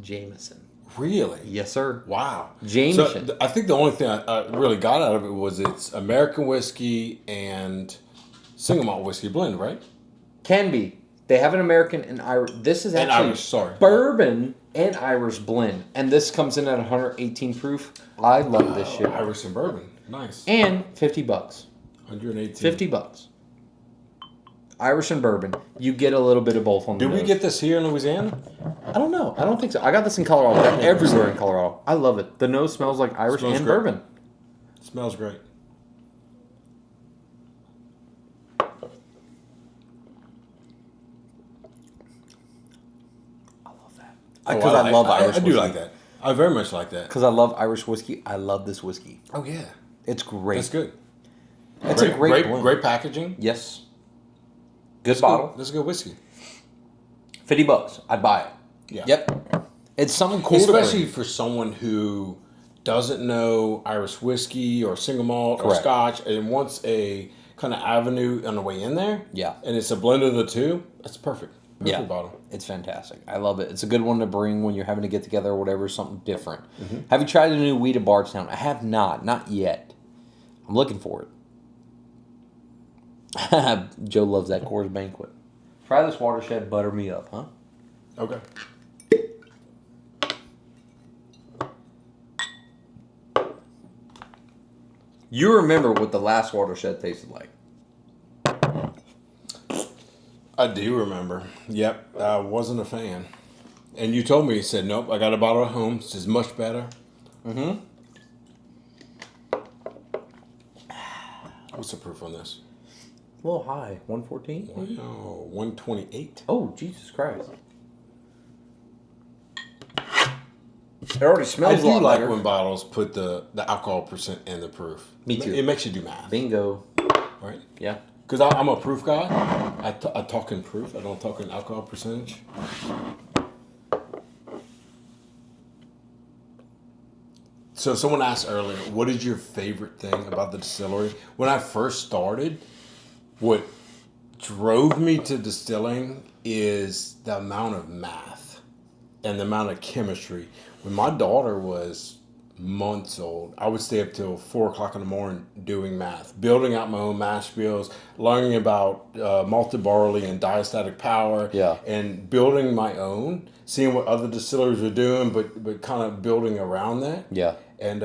Jameson. Really? Yes, sir. Wow. Jameson. So I think the only thing I really got out of it was it's American whiskey and single malt whiskey blend, right? Can be. They have an American and Irish. This is And actually Irish, sorry. bourbon and Irish blend, and this comes in at 118 proof. I love this shit. Irish and bourbon. Nice. And $50. 118. $50. Irish and bourbon. You get a little bit of both on the Did we nose. get this here in Louisiana? I don't know. I don't think so. I got this in Colorado. They're everywhere in Colorado. I love it. The nose smells like Irish Smells and great. bourbon. Smells great. I love that. Oh, Because I love Irish I do whiskey. like that. I very much like that. Because I love Irish whiskey. I love this whiskey. Oh, yeah. It's great. That's good. It's a great blend. Great packaging. Yes. Good That's bottle. Good. That's a good whiskey. $50. I'd buy it. Yeah. Yep. It's something cool. to Especially bring. for someone who doesn't know Irish whiskey or single malt or Correct. Scotch and wants a kind of avenue on the way in there. Yeah. And it's a blend of the two. That's perfect. Perfect bottle. It's fantastic. I love it. It's a good one to bring when you're having to get together or whatever, something different. Have you tried the new wheat at Bardstown? I have not yet. I'm looking for it. Joe loves that Coors Banquet. Try this Watershed, butter me up, huh? Okay. You remember what the last Watershed tasted like. I do remember. Yep. I wasn't a fan. And you told me, you said, nope, I got a bottle at home. This is much better. Mm-hmm. What's the proof on this? A little high. 114? Wow, 128. Oh, Jesus Christ. It already I smells a do lot like better. when bottles put the alcohol percent in the proof. Me too. It makes you do math. Bingo. Right? Yeah. Because I'm a proof guy. I talk in proof. I don't talk in alcohol percentage. So someone asked earlier, what is your favorite thing about the distillery? When I first started, what drove me to distilling is the amount of math and the amount of chemistry. When my daughter was months old, I would stay up till 4 o'clock in the morning doing math, building out my own mash bills, learning about malted barley and diastatic power, and building my own, seeing what other distilleries were doing, but kind of building around that. Yeah. And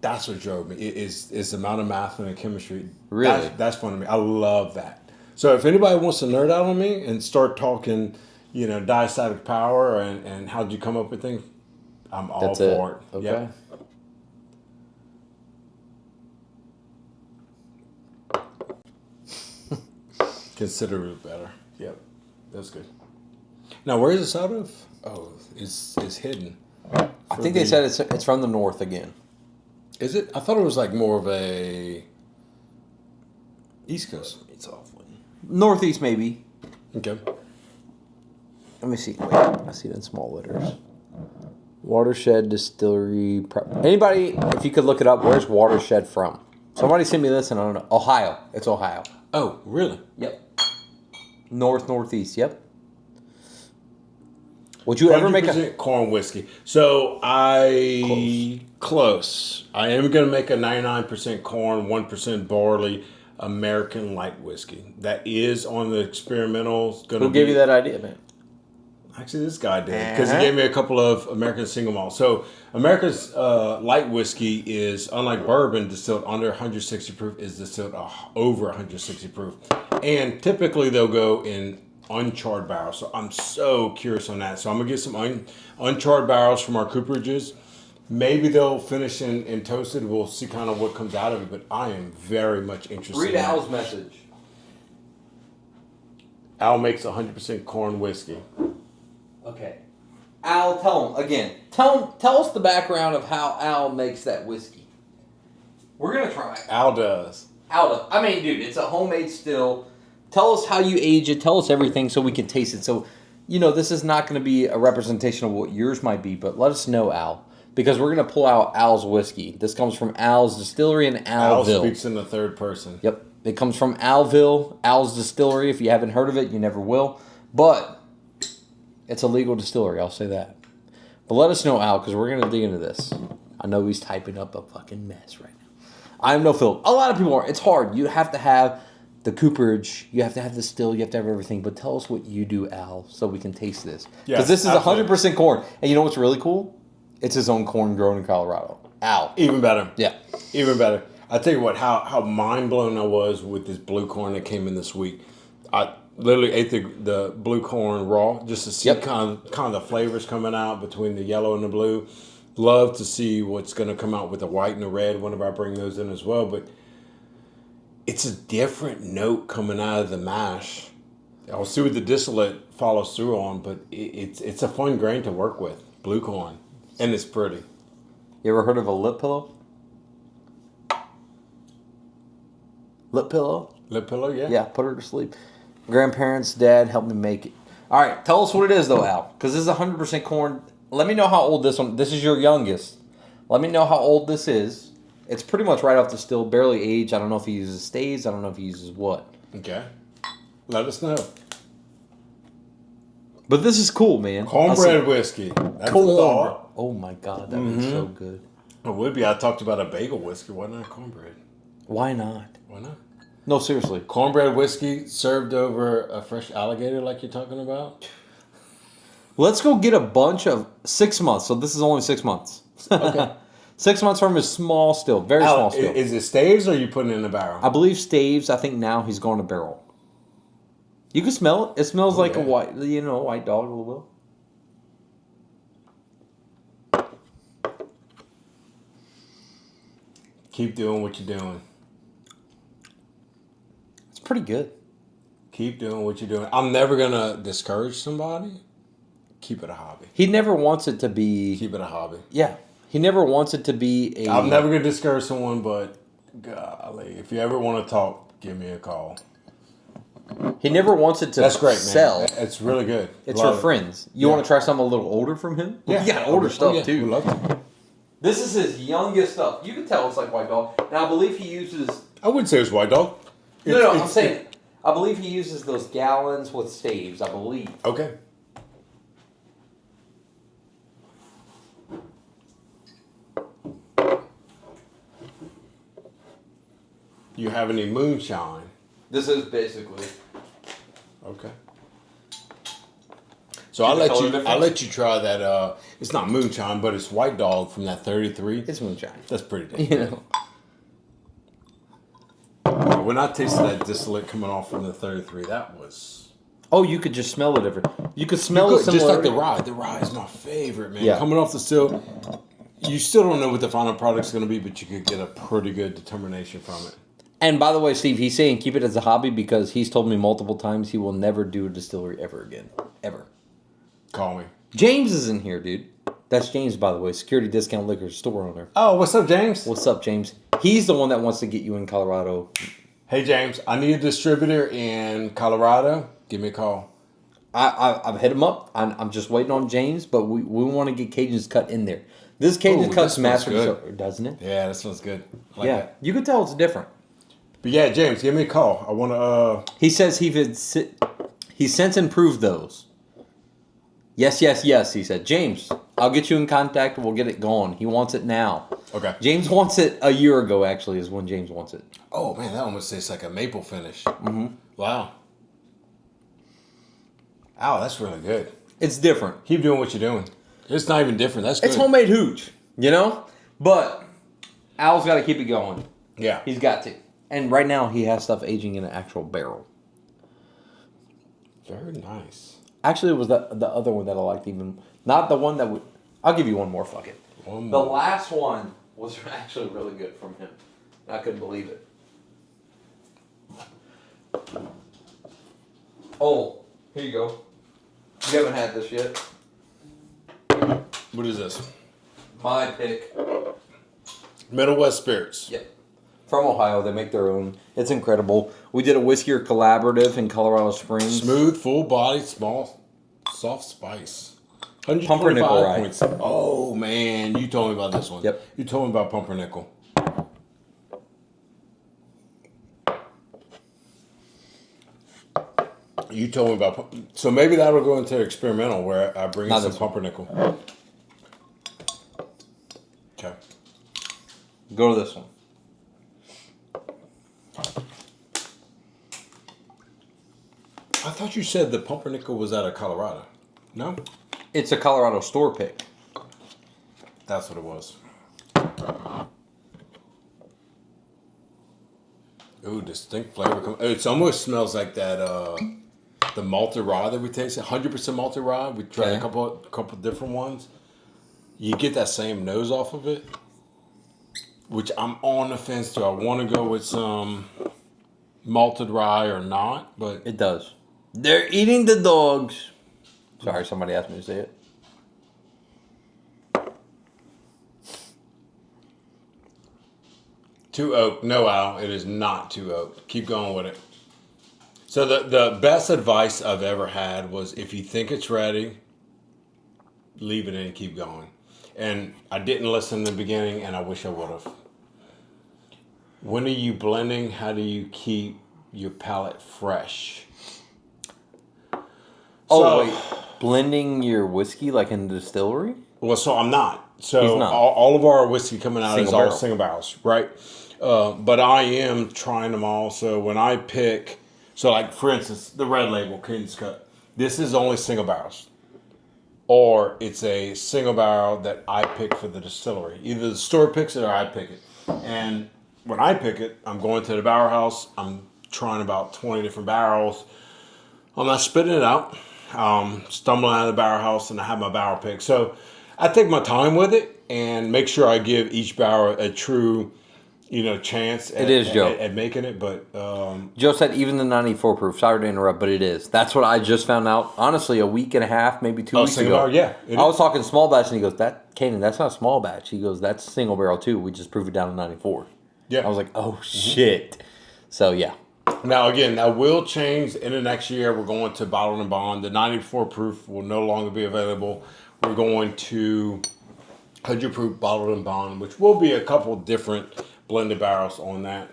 that's what drove me. Is the amount of math and the chemistry. Really? That's fun to me. I love that. So if anybody wants to nerd out on me and start talking, diastatic power and how'd you come up with things, I'm all for it. Okay. Yep. Considerably better. Yep. That's good. Now, where is this out of? Oh, it's hidden. I think they said it's from the north again. Is it? I thought it was like more of a East Coast. It's awfully northeast, maybe. Okay. Let me see. Wait, I see it in small letters. Watershed Distillery. Anybody, if you could look it up, where's Watershed from? Somebody sent me this, and I don't know. Ohio. It's Ohio. Oh, really? Yep. Northeast. Yep. Would you ever make a corn whiskey? So close. I am going to make a 99% corn, 1% barley American light whiskey. That is on the experimental. Who gave you that idea, man? Actually, this guy did, because he gave me a couple of American single malt. So America's light whiskey is, unlike bourbon, distilled under 160 proof, is distilled over 160 proof. And typically they'll go in uncharred barrels. So I'm so curious on that. So I'm going to get some uncharred barrels from our cooperages. Maybe they'll finish in toasted. We'll see kind of what comes out of it. But I am very much interested Read in Al's that. message. Al makes 100% corn whiskey. Okay. Al, tell him again. Tell us the background of how Al makes that whiskey. We're gonna try it. Al does. I mean, dude, it's a homemade still. Tell us how you age it. Tell us everything so we can taste it. So, this is not going to be a representation of what yours might be, but let us know, Al, because we're going to pull out Al's whiskey. This comes from Al's Distillery in Al Alville. speaks in the third person. Yep. It comes from Alville, Al's Distillery. If you haven't heard of it, you never will. But it's a legal distillery, I'll say that. But let us know, Al, because we're going to dig into this. I know he's typing up a fucking mess right now. I have no filter. A lot of people are. It's hard. You have to have the cooperage, you have to have the still, you have to have everything. But tell us what you do, Al, so we can taste this. Because this is 100% corn. And you know what's really cool? It's his own corn grown in Colorado. Al. Even better. Yeah. Even better. I tell you what, how mind blown I was with this blue corn that came in this week. I literally ate the blue corn raw just to see kind of the flavors coming out between the yellow and the blue. Love to see what's going to come out with the white and the red whenever I bring those in as well. But it's a different note coming out of the mash. I'll see what the distillate follows through on, but it's a fun grain to work with. Blue corn. And it's pretty. You ever heard of a lip pillow? Lip pillow? Lip pillow, yeah. Yeah, put her to sleep. Grandparents, dad, helped me make it. All right, tell us what it is, though, Al, because this is 100% corn. Let me know how old this one. This is your youngest. Let me know how old this is. It's pretty much right off the still, barely aged. I don't know if he uses staves. I don't know if he uses what. Okay. Let us know. But this is cool, man. Cornbread whiskey. That's Cornbread. Oh my God, that was so good. It would be. I talked about a bagel whiskey. Why not cornbread? Why not? Why not? No, seriously. Cornbread whiskey served over a fresh alligator like you're talking about? Let's go get a bunch of 6 months. So this is only 6 months. Okay. 6 months from his small still. Very small still. Is it staves or are you putting it in a barrel? I believe staves. I think now he's going to barrel. You can smell it. It smells like a white dog a little bit. Keep doing what you're doing. It's pretty good. Keep doing what you're doing. I'm never going to discourage somebody. Keep it a hobby. He never wants it to be... Keep it a hobby. Yeah. He never wants it to be a... I'm never going to discourage someone, but golly, if you ever want to talk, give me a call. He never wants it to That's great, sell. man. It's really good. It's for friends. You want to try something a little older from him? Yeah. He got older stuff, yeah. too. We love it. This is his youngest stuff. You can tell it's like White Dog. Now, I believe he uses... I wouldn't say it's white dog. I'm saying... I believe he uses those gallons with staves, I believe. Okay. You have any moonshine? This is basically... Okay. So I'll let you try that. It's not moonshine, but it's White Dog from that 33. It's moonshine. That's pretty damn good. When I tasted that distillate coming off from the 33, that was... Oh, you could just smell it different. You could smell it just like the similar. rye. The rye is my favorite, man. Yeah. Coming off the still, you still don't know what the final product's going to be, but you could get a pretty good determination from it. And by the way, Steve, he's saying keep it as a hobby because he's told me multiple times he will never do a distillery ever again. Ever. Call me. James is in here, dude. That's James, by the way, security discount liquor store owner. Oh, what's up, James? What's up, James? He's the one that wants to get you in Colorado. Hey, James, I need a distributor in Colorado. Give me a call. I've hit him up. I'm just waiting on James, but we want to get Cajun's Cut in there. This Cajun Cut's mastered, doesn't it? Yeah, that smells good. I like Yeah, that. you can tell it's different. But yeah, James, give me a call. I want to... He says he's since improved those. Yes, he said. James, I'll get you in contact. We'll get it going. He wants it now. Okay. James wants it a year ago, actually, is when James wants it. Oh, man, that almost tastes like a maple finish. Mm-hmm. Wow. Ow, that's really good. It's different. Keep doing what you're doing. It's not even different. That's good. It's homemade hooch, you know? But Al's got to keep it going. Yeah. He's got to. And right now, he has stuff aging in an actual barrel. Very nice. Actually, it was the other one that I liked even. Not the one that would... I'll give you one more, fuck it. One The more. last one was actually really good from him. I couldn't believe it. Oh, here you go. You haven't had this yet. What is this? My pick. Middle West Spirits. Yep. From Ohio, they make their own. It's incredible. We did a whiskey collaborative in Colorado Springs. Smooth, full-bodied, small, soft spice. Pumpernickel rye. points. Oh, man. You told me about this one. Yep. You told me about pumpernickel. You told me about... So maybe that'll go into experimental where I bring in some pumpernickel. Okay. Go to this one. I thought you said the pumpernickel was out of Colorado. No? It's a Colorado store pick. That's what it was. Ooh, distinct flavor. It almost smells like that, the malted rye that we tasted. 100% malted rye. We tried a couple different ones. You get that same nose off of it, which I'm on the fence to. I want to go with some malted rye or not, but... It does. They're eating the dogs. Sorry, somebody asked me to say it. Two oak. No, Al, it is not two oak. Keep going with it. So the best advice I've ever had was if you think it's ready, leave it in and keep going. and I didn't listen in the beginning, and I wish I would have. When are you blending? How do you keep your palate fresh? Wait, blending your whiskey like in the distillery? Well, so I'm not. So He's not. all of our whiskey coming out is all Barrel. single barrels, right? But I am trying them all. So when I pick, so like for instance, the red label Cajun Cut, this is only single barrels, or it's a single barrel that I pick for the distillery. Either the store picks it or I pick it. And when I pick it, I'm going to the barrel house. I'm trying about 20 different barrels. I'm not spitting it out. Stumbling out of the barrel house, and I have my barrel pick. So I take my time with it and make sure I give each barrel a true, chance at making it. But Joe said even the 94 proof. Sorry to interrupt, but it is. That's what I just found out. Honestly, a week and a half, maybe 2 weeks ago. Barrel, yeah, I was talking small batch, and he goes, Kanan, that's not small batch. He goes, that's single barrel too. We just proved it down to 94. Yeah. I was like, oh shit. So yeah. Now again, that will change in the next year. We're going to bottled and bond. The 94 proof will no longer be available. We're going to 100 proof bottled and bond, which will be a couple different blended barrels on that.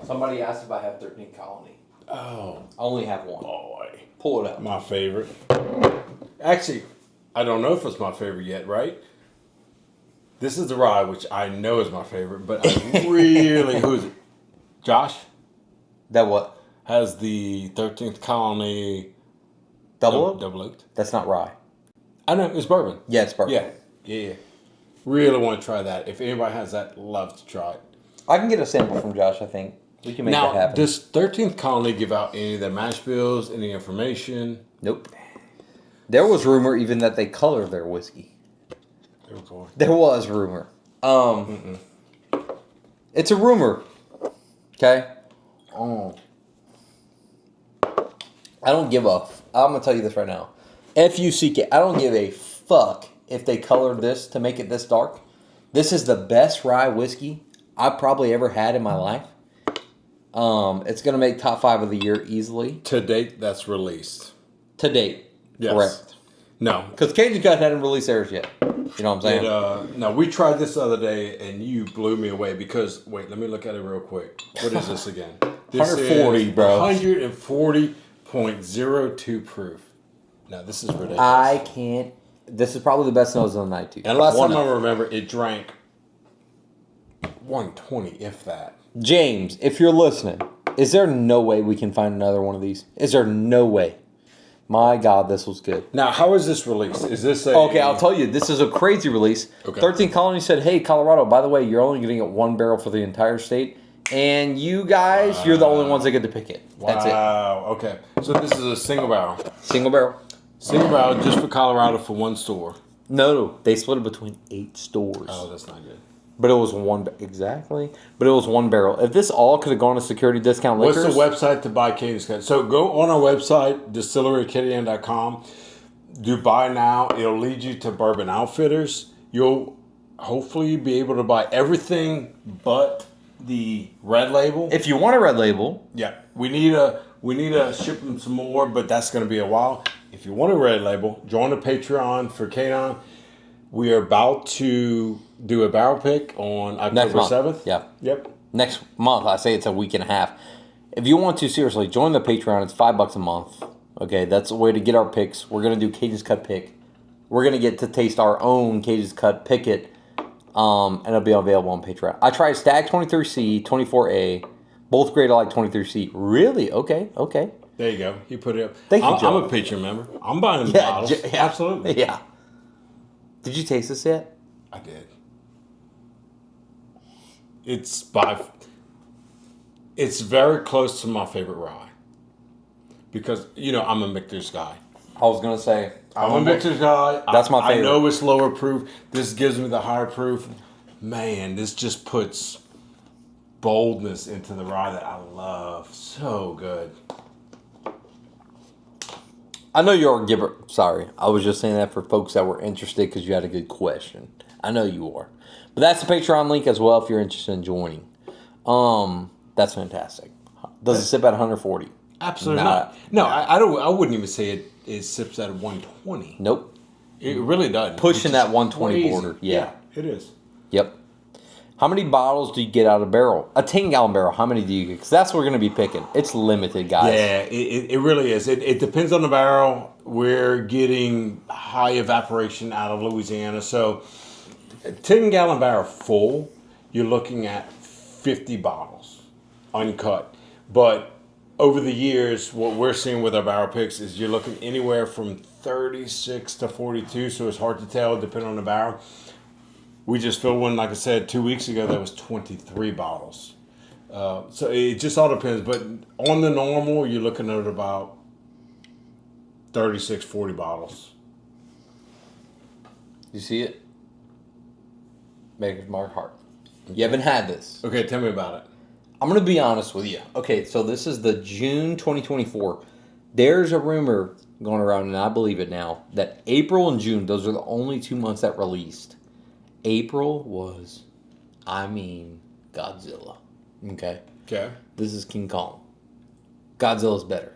Somebody asked if I have 13 Colony. Oh, I only have one. boy. Pull it up. My favorite. Actually, I don't know if it's my favorite yet, right? This is the rye, which I know is my favorite, but I really, who's it? Josh That what? has the 13th Colony Double oak? Double oaked. That's not rye. I know, it's bourbon. Yeah, it's bourbon. Yeah. Really want to try that. If anybody has that, love to try it. I can get a sample from Josh, I think. We can make that Now, happen. does 13th Colony give out any of their mash bills, any information? Nope. There was rumor even that they color their whiskey. There was rumor. It's a rumor. Okay? I don't give a... I'm going to tell you this right now. F-U-C-K. I don't give a fuck if they colored this to make it this dark. This is the best rye whiskey I've probably ever had in my life. It's going to make top 5 of the year easily. To date, that's released. To date. Yes. Correct. No. Because Cajun Cut hadn't released theirs yet. You know what I'm saying? No, we tried this the other day, and you blew me away because, wait, let me look at it real quick. What is this again? This 140, is bro. 140.02 proof. Now, this is ridiculous. I can't. This is probably the best nose of the night, too. And last time I remember, it drank 120, if that. James, if you're listening, is there no way we can find another one of these? Is there no way? My God, this was good. Now, how is this released? Is this a... Okay, I'll tell you. This is a crazy release. Okay. 13 Colony said, hey, Colorado, by the way, you're only going to get 1 barrel for the entire state. And you guys, you're the only ones that get to pick it. That's it. Wow, okay. So this is a single barrel. Single barrel. Single barrel just for Colorado for one store. No, they split it between 8 stores. Oh, that's not good. But it was one... Exactly. But it was 1 barrel. If this all could have gone to security discount liquors... What's the website to buy Cajun Cut? So go on our website, distilleryacadian.com. Do buy now. It'll lead you to Bourbon Outfitters. You'll hopefully be able to buy everything but the red label. If you want a red label... Yeah. We need to ship them some more, but that's going to be a while. If you want a red label, join the Patreon for Kanon. We are about to do a barrel pick on October 7th. Yeah. Yep. Next month. I say it's a week and a half. If you want to, seriously, join the Patreon. It's $5 a month. Okay, that's a way to get our picks. We're going to do Cajun's Cut pick. We're going to get to taste our own Cajun's Cut pick it. And it'll be available on Patreon. I tried Stag 23C, 24A. Both great. I like 23C. Really? Okay. There you go. You put it up. Thank you, I'm Joe. a Patreon member. I'm buying the bottles. Yeah. Absolutely. Yeah. Did you taste this yet? I did. It's very close to my favorite rye. Because, I'm a Michter's guy. I was going to say. I'm a Michter's guy. That's my favorite. I know it's lower proof. This gives me the higher proof. Man, this just puts boldness into the rye that I love. So good. I know you're a giver. Sorry. I was just saying that for folks that were interested because you had a good question. I know you are. But that's the Patreon link as well if you're interested in joining. That's fantastic. Does it sip at 140? Absolutely not. No, I wouldn't even say it sips at 120. Nope. It really does. Pushing that 120 border. Yeah. it is. Yep. How many bottles do you get out of a barrel? A 10-gallon barrel, how many do you get? Because that's what we're going to be picking. It's limited, guys. Yeah, it really is. It depends on the barrel. We're getting high evaporation out of Louisiana. So, a 10-gallon barrel full, you're looking at 50 bottles, uncut. But over the years, what we're seeing with our barrel picks is you're looking anywhere from 36 to 42. So, it's hard to tell depending on the barrel. We just filled one, like I said, 2 weeks ago, that was 23 bottles. So it just all depends. But on the normal, you're looking at about 36, 40 bottles. You see it? Maker's Mark Hart. You haven't had this. Okay, tell me about it. I'm going to be honest with you. Okay, so this is the June 2024. There's a rumor going around, and I believe it now, that April and June, those are the only 2 months that released. April was, Godzilla. Okay? Okay. This is King Kong. Godzilla's better.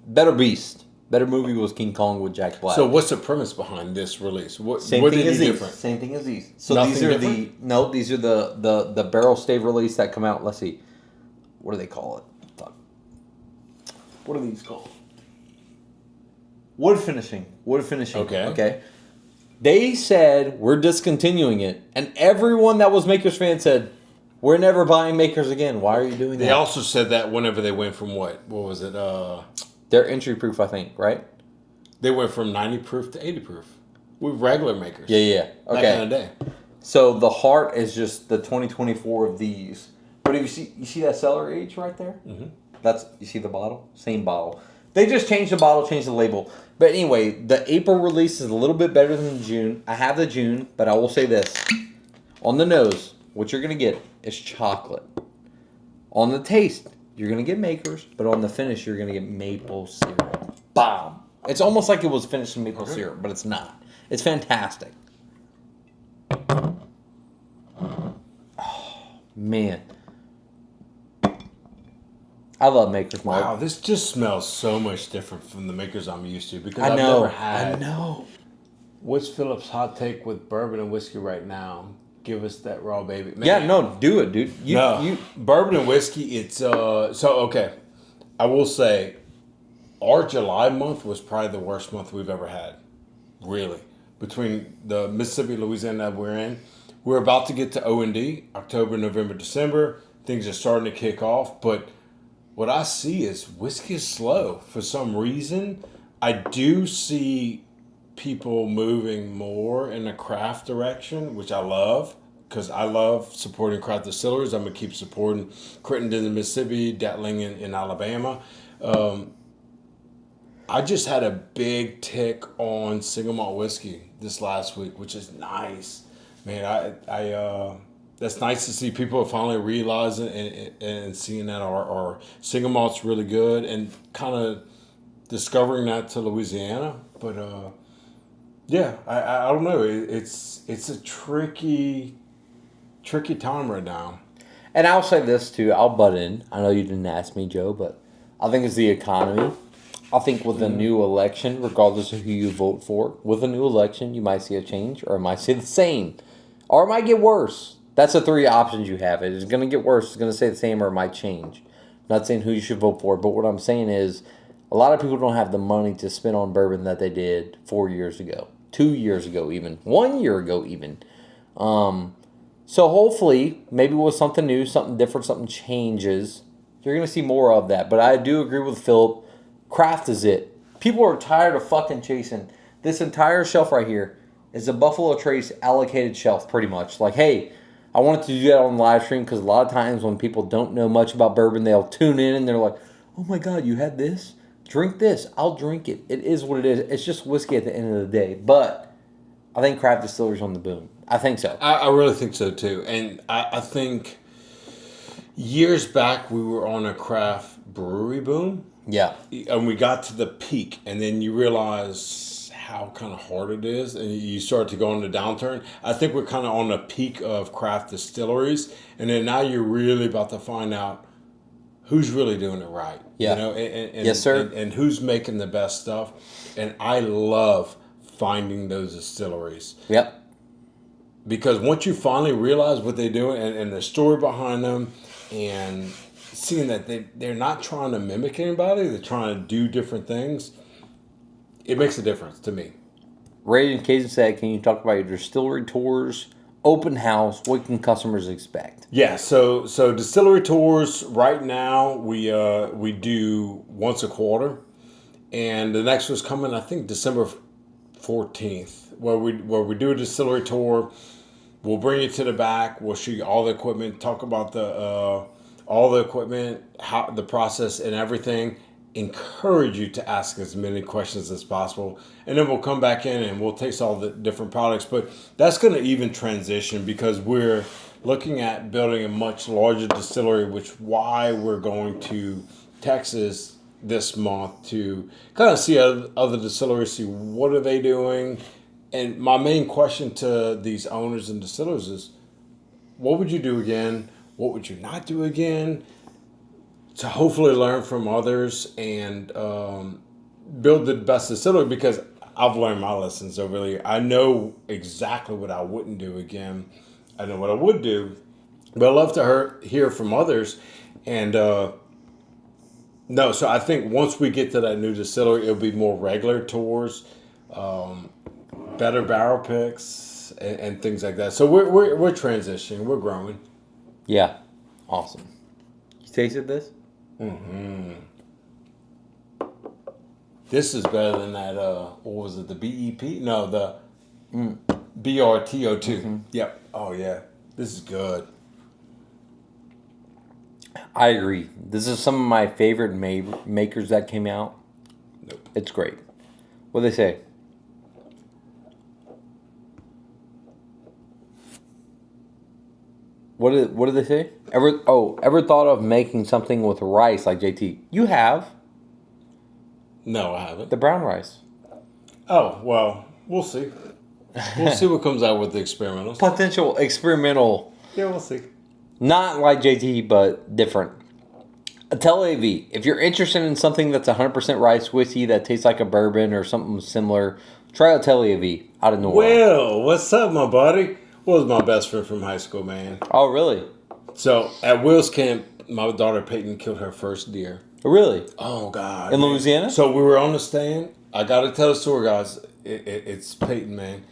Better beast. Better movie was King Kong with Jack Black. So what's the premise behind this release? Same what thing did as he these. different? Same thing as these. So Nothing these are different? these are the barrel stave release that come out. Let's see. What do they call it? Fuck. What are these called? Wood finishing. Okay. Okay. They said we're discontinuing it, and everyone that was Makers fan said we're never buying Makers again. Why are you doing that? They also said that whenever they went from what was it? They're entry proof, I think, right? They went from 90 proof to 80 proof with regular Makers. Yeah. Okay. Back in the day. So the heart is just the 2024 of these. But if you see that cellar age right there? Mm-hmm. You see the bottle? Same bottle. They just changed the bottle, changed the label. But anyway, the April release is a little bit better than the June. I have the June, but I will say this. On the nose, what you're going to get is chocolate. On the taste, you're going to get Makers, but on the finish, you're going to get maple syrup. Bomb. It's almost like it was finished in maple syrup, but it's not. It's fantastic. Oh, man. I love Makers Mark. Wow, this just smells so much different from the Makers I'm used to because I I've know. never had. I know. What's Philip's hot take with bourbon and whiskey right now? Give us that raw baby. Man. Yeah, no, do it, dude. Bourbon and whiskey. It's so okay. I will say, our July month was probably the worst month we've ever had. Really, between the Mississippi, Louisiana that we're in, we're about to get to O&D, October, November, December. Things are starting to kick off, but what I see is whiskey is slow for some reason. I do see people moving more in the craft direction, which I love because I love supporting craft distilleries. I'm going to keep supporting Crittenden in Mississippi, Datling in Alabama. I just had a big tick on single malt whiskey this last week, which is nice. Man, I that's nice to see people finally realizing and seeing that our single malt's really good and kind of discovering that to Louisiana. But yeah, I don't know. It's a tricky time right now. And I'll say this too. I'll butt in. I know you didn't ask me, Joe, but I think it's the economy. I think with a new election, regardless of who you vote for, with a new election, you might see a change, or it might stay the same, or it might get worse. That's the three options you have. It's going to get worse, it's going to stay the same, or it might change. I'm not saying who you should vote for, but what I'm saying is a lot of people don't have the money to spend on bourbon that they did 4 years ago, 2 years ago even, 1 year ago even. So hopefully, maybe with something new, something different, something changes, you're going to see more of that. But I do agree with Philip. Craft is it. People are tired of fucking chasing. This entire shelf right here is a Buffalo Trace allocated shelf, pretty much. Like, hey, I wanted to do that on live stream because a lot of times when people don't know much about bourbon, they'll tune in and they're like, oh my God, you had this? Drink this. I'll drink it. It is what it is. It's just whiskey at the end of the day. But I think craft distillers on the boom. I think so. I really think so too. And I think years back we were on a craft brewery boom. Yeah. And we got to the peak, and then you realize how kind of hard it is, and you start to go on the downturn. I think we're kind of on the peak of craft distilleries, and then now you're really about to find out who's really doing it right. Yeah. You know, and yes, sir. And who's making the best stuff. And I love finding those distilleries. Yep. Because once you finally realize what they're doing and the story behind them and seeing that they're not trying to mimic anybody, they're trying to do different things, it makes a difference to me. Ray and Cajun said, can you talk about your distillery tours, open house, what can customers expect? Yeah, so distillery tours right now we do once a quarter, and the next one's coming I think December 14th, where we do a distillery tour. We'll bring you to the back. We'll show you all the equipment, talk about all the equipment, how the process and everything. Encourage you to ask as many questions as possible, and then we'll come back in and we'll taste all the different products. But that's going to even transition because we're looking at building a much larger distillery, which why we're going to Texas this month to kind of see other distilleries, see what are they doing. And my main question to these owners and distillers is, what would you do again? What would you not do again? To hopefully learn from others and build the best distillery, because I've learned my lessons over the years. I know exactly what I wouldn't do again. I know what I would do, but I love to hear from others. And no, so I think once we get to that new distillery, it'll be more regular tours, better barrel picks, and things like that. So we're transitioning, we're growing. Yeah, awesome. You tasted this? Mm-hmm. This is better than that. What was it? The BEP? No, the BRTO2. Mm-hmm. Yep. Oh yeah, this is good. I agree. This is some of my favorite makers that came out. Nope. It's great. What do they say? What did they say? Ever thought of making something with rice like JT? You have. No, I haven't. The brown rice. Oh, well, we'll see. We'll see what comes out with the experimentals. Potential experimental. Yeah, we'll see. Not like JT, but different. Tell AV, if you're interested in something that's 100% rice whiskey that tastes like a bourbon or something similar, try out Tell AV out of New Orleans. Well, what's up, my buddy? Was my best friend from high school, man. Oh, really? So at Will's camp, my daughter Peyton killed her first deer. Really? Oh God! In Louisiana? So we were on the stand. I got to tell the story, guys. It's Peyton, man.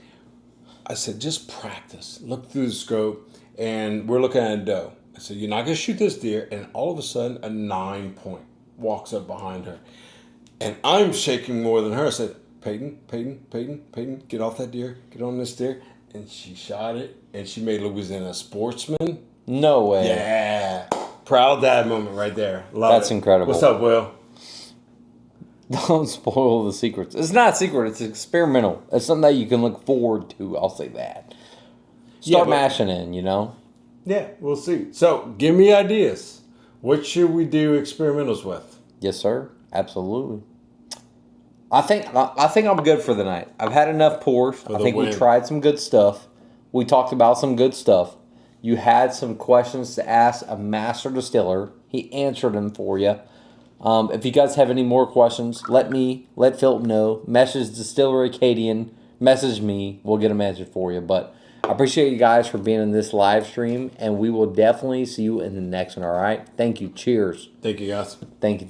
I said, just practice. Look through the scope, and we're looking at a doe. I said, you're not gonna shoot this deer, and all of a sudden, a 9-point walks up behind her, and I'm shaking more than her. I said, Peyton, get off that deer. Get on this deer. And she shot it, and she made Louisiana a sportsman. No way. Yeah. Proud dad moment right there. Love That's it. incredible. What's up, Will? Don't spoil the secrets. It's not a secret. It's experimental. It's something that you can look forward to. I'll say that. Start mashing in, you know? Yeah, we'll see. So, give me ideas. What should we do experimentals with? Yes, sir. Absolutely. I think I'm good for the night. I've had enough pours. I think we tried some good stuff. We talked about some good stuff. You had some questions to ask a master distiller. He answered them for you. If you guys have any more questions, let Philip know. Message Distillery Acadian. Message me. We'll get them answered for you. But I appreciate you guys for being in this live stream, and we will definitely see you in the next one, all right? Thank you. Cheers. Thank you, guys. Thank you.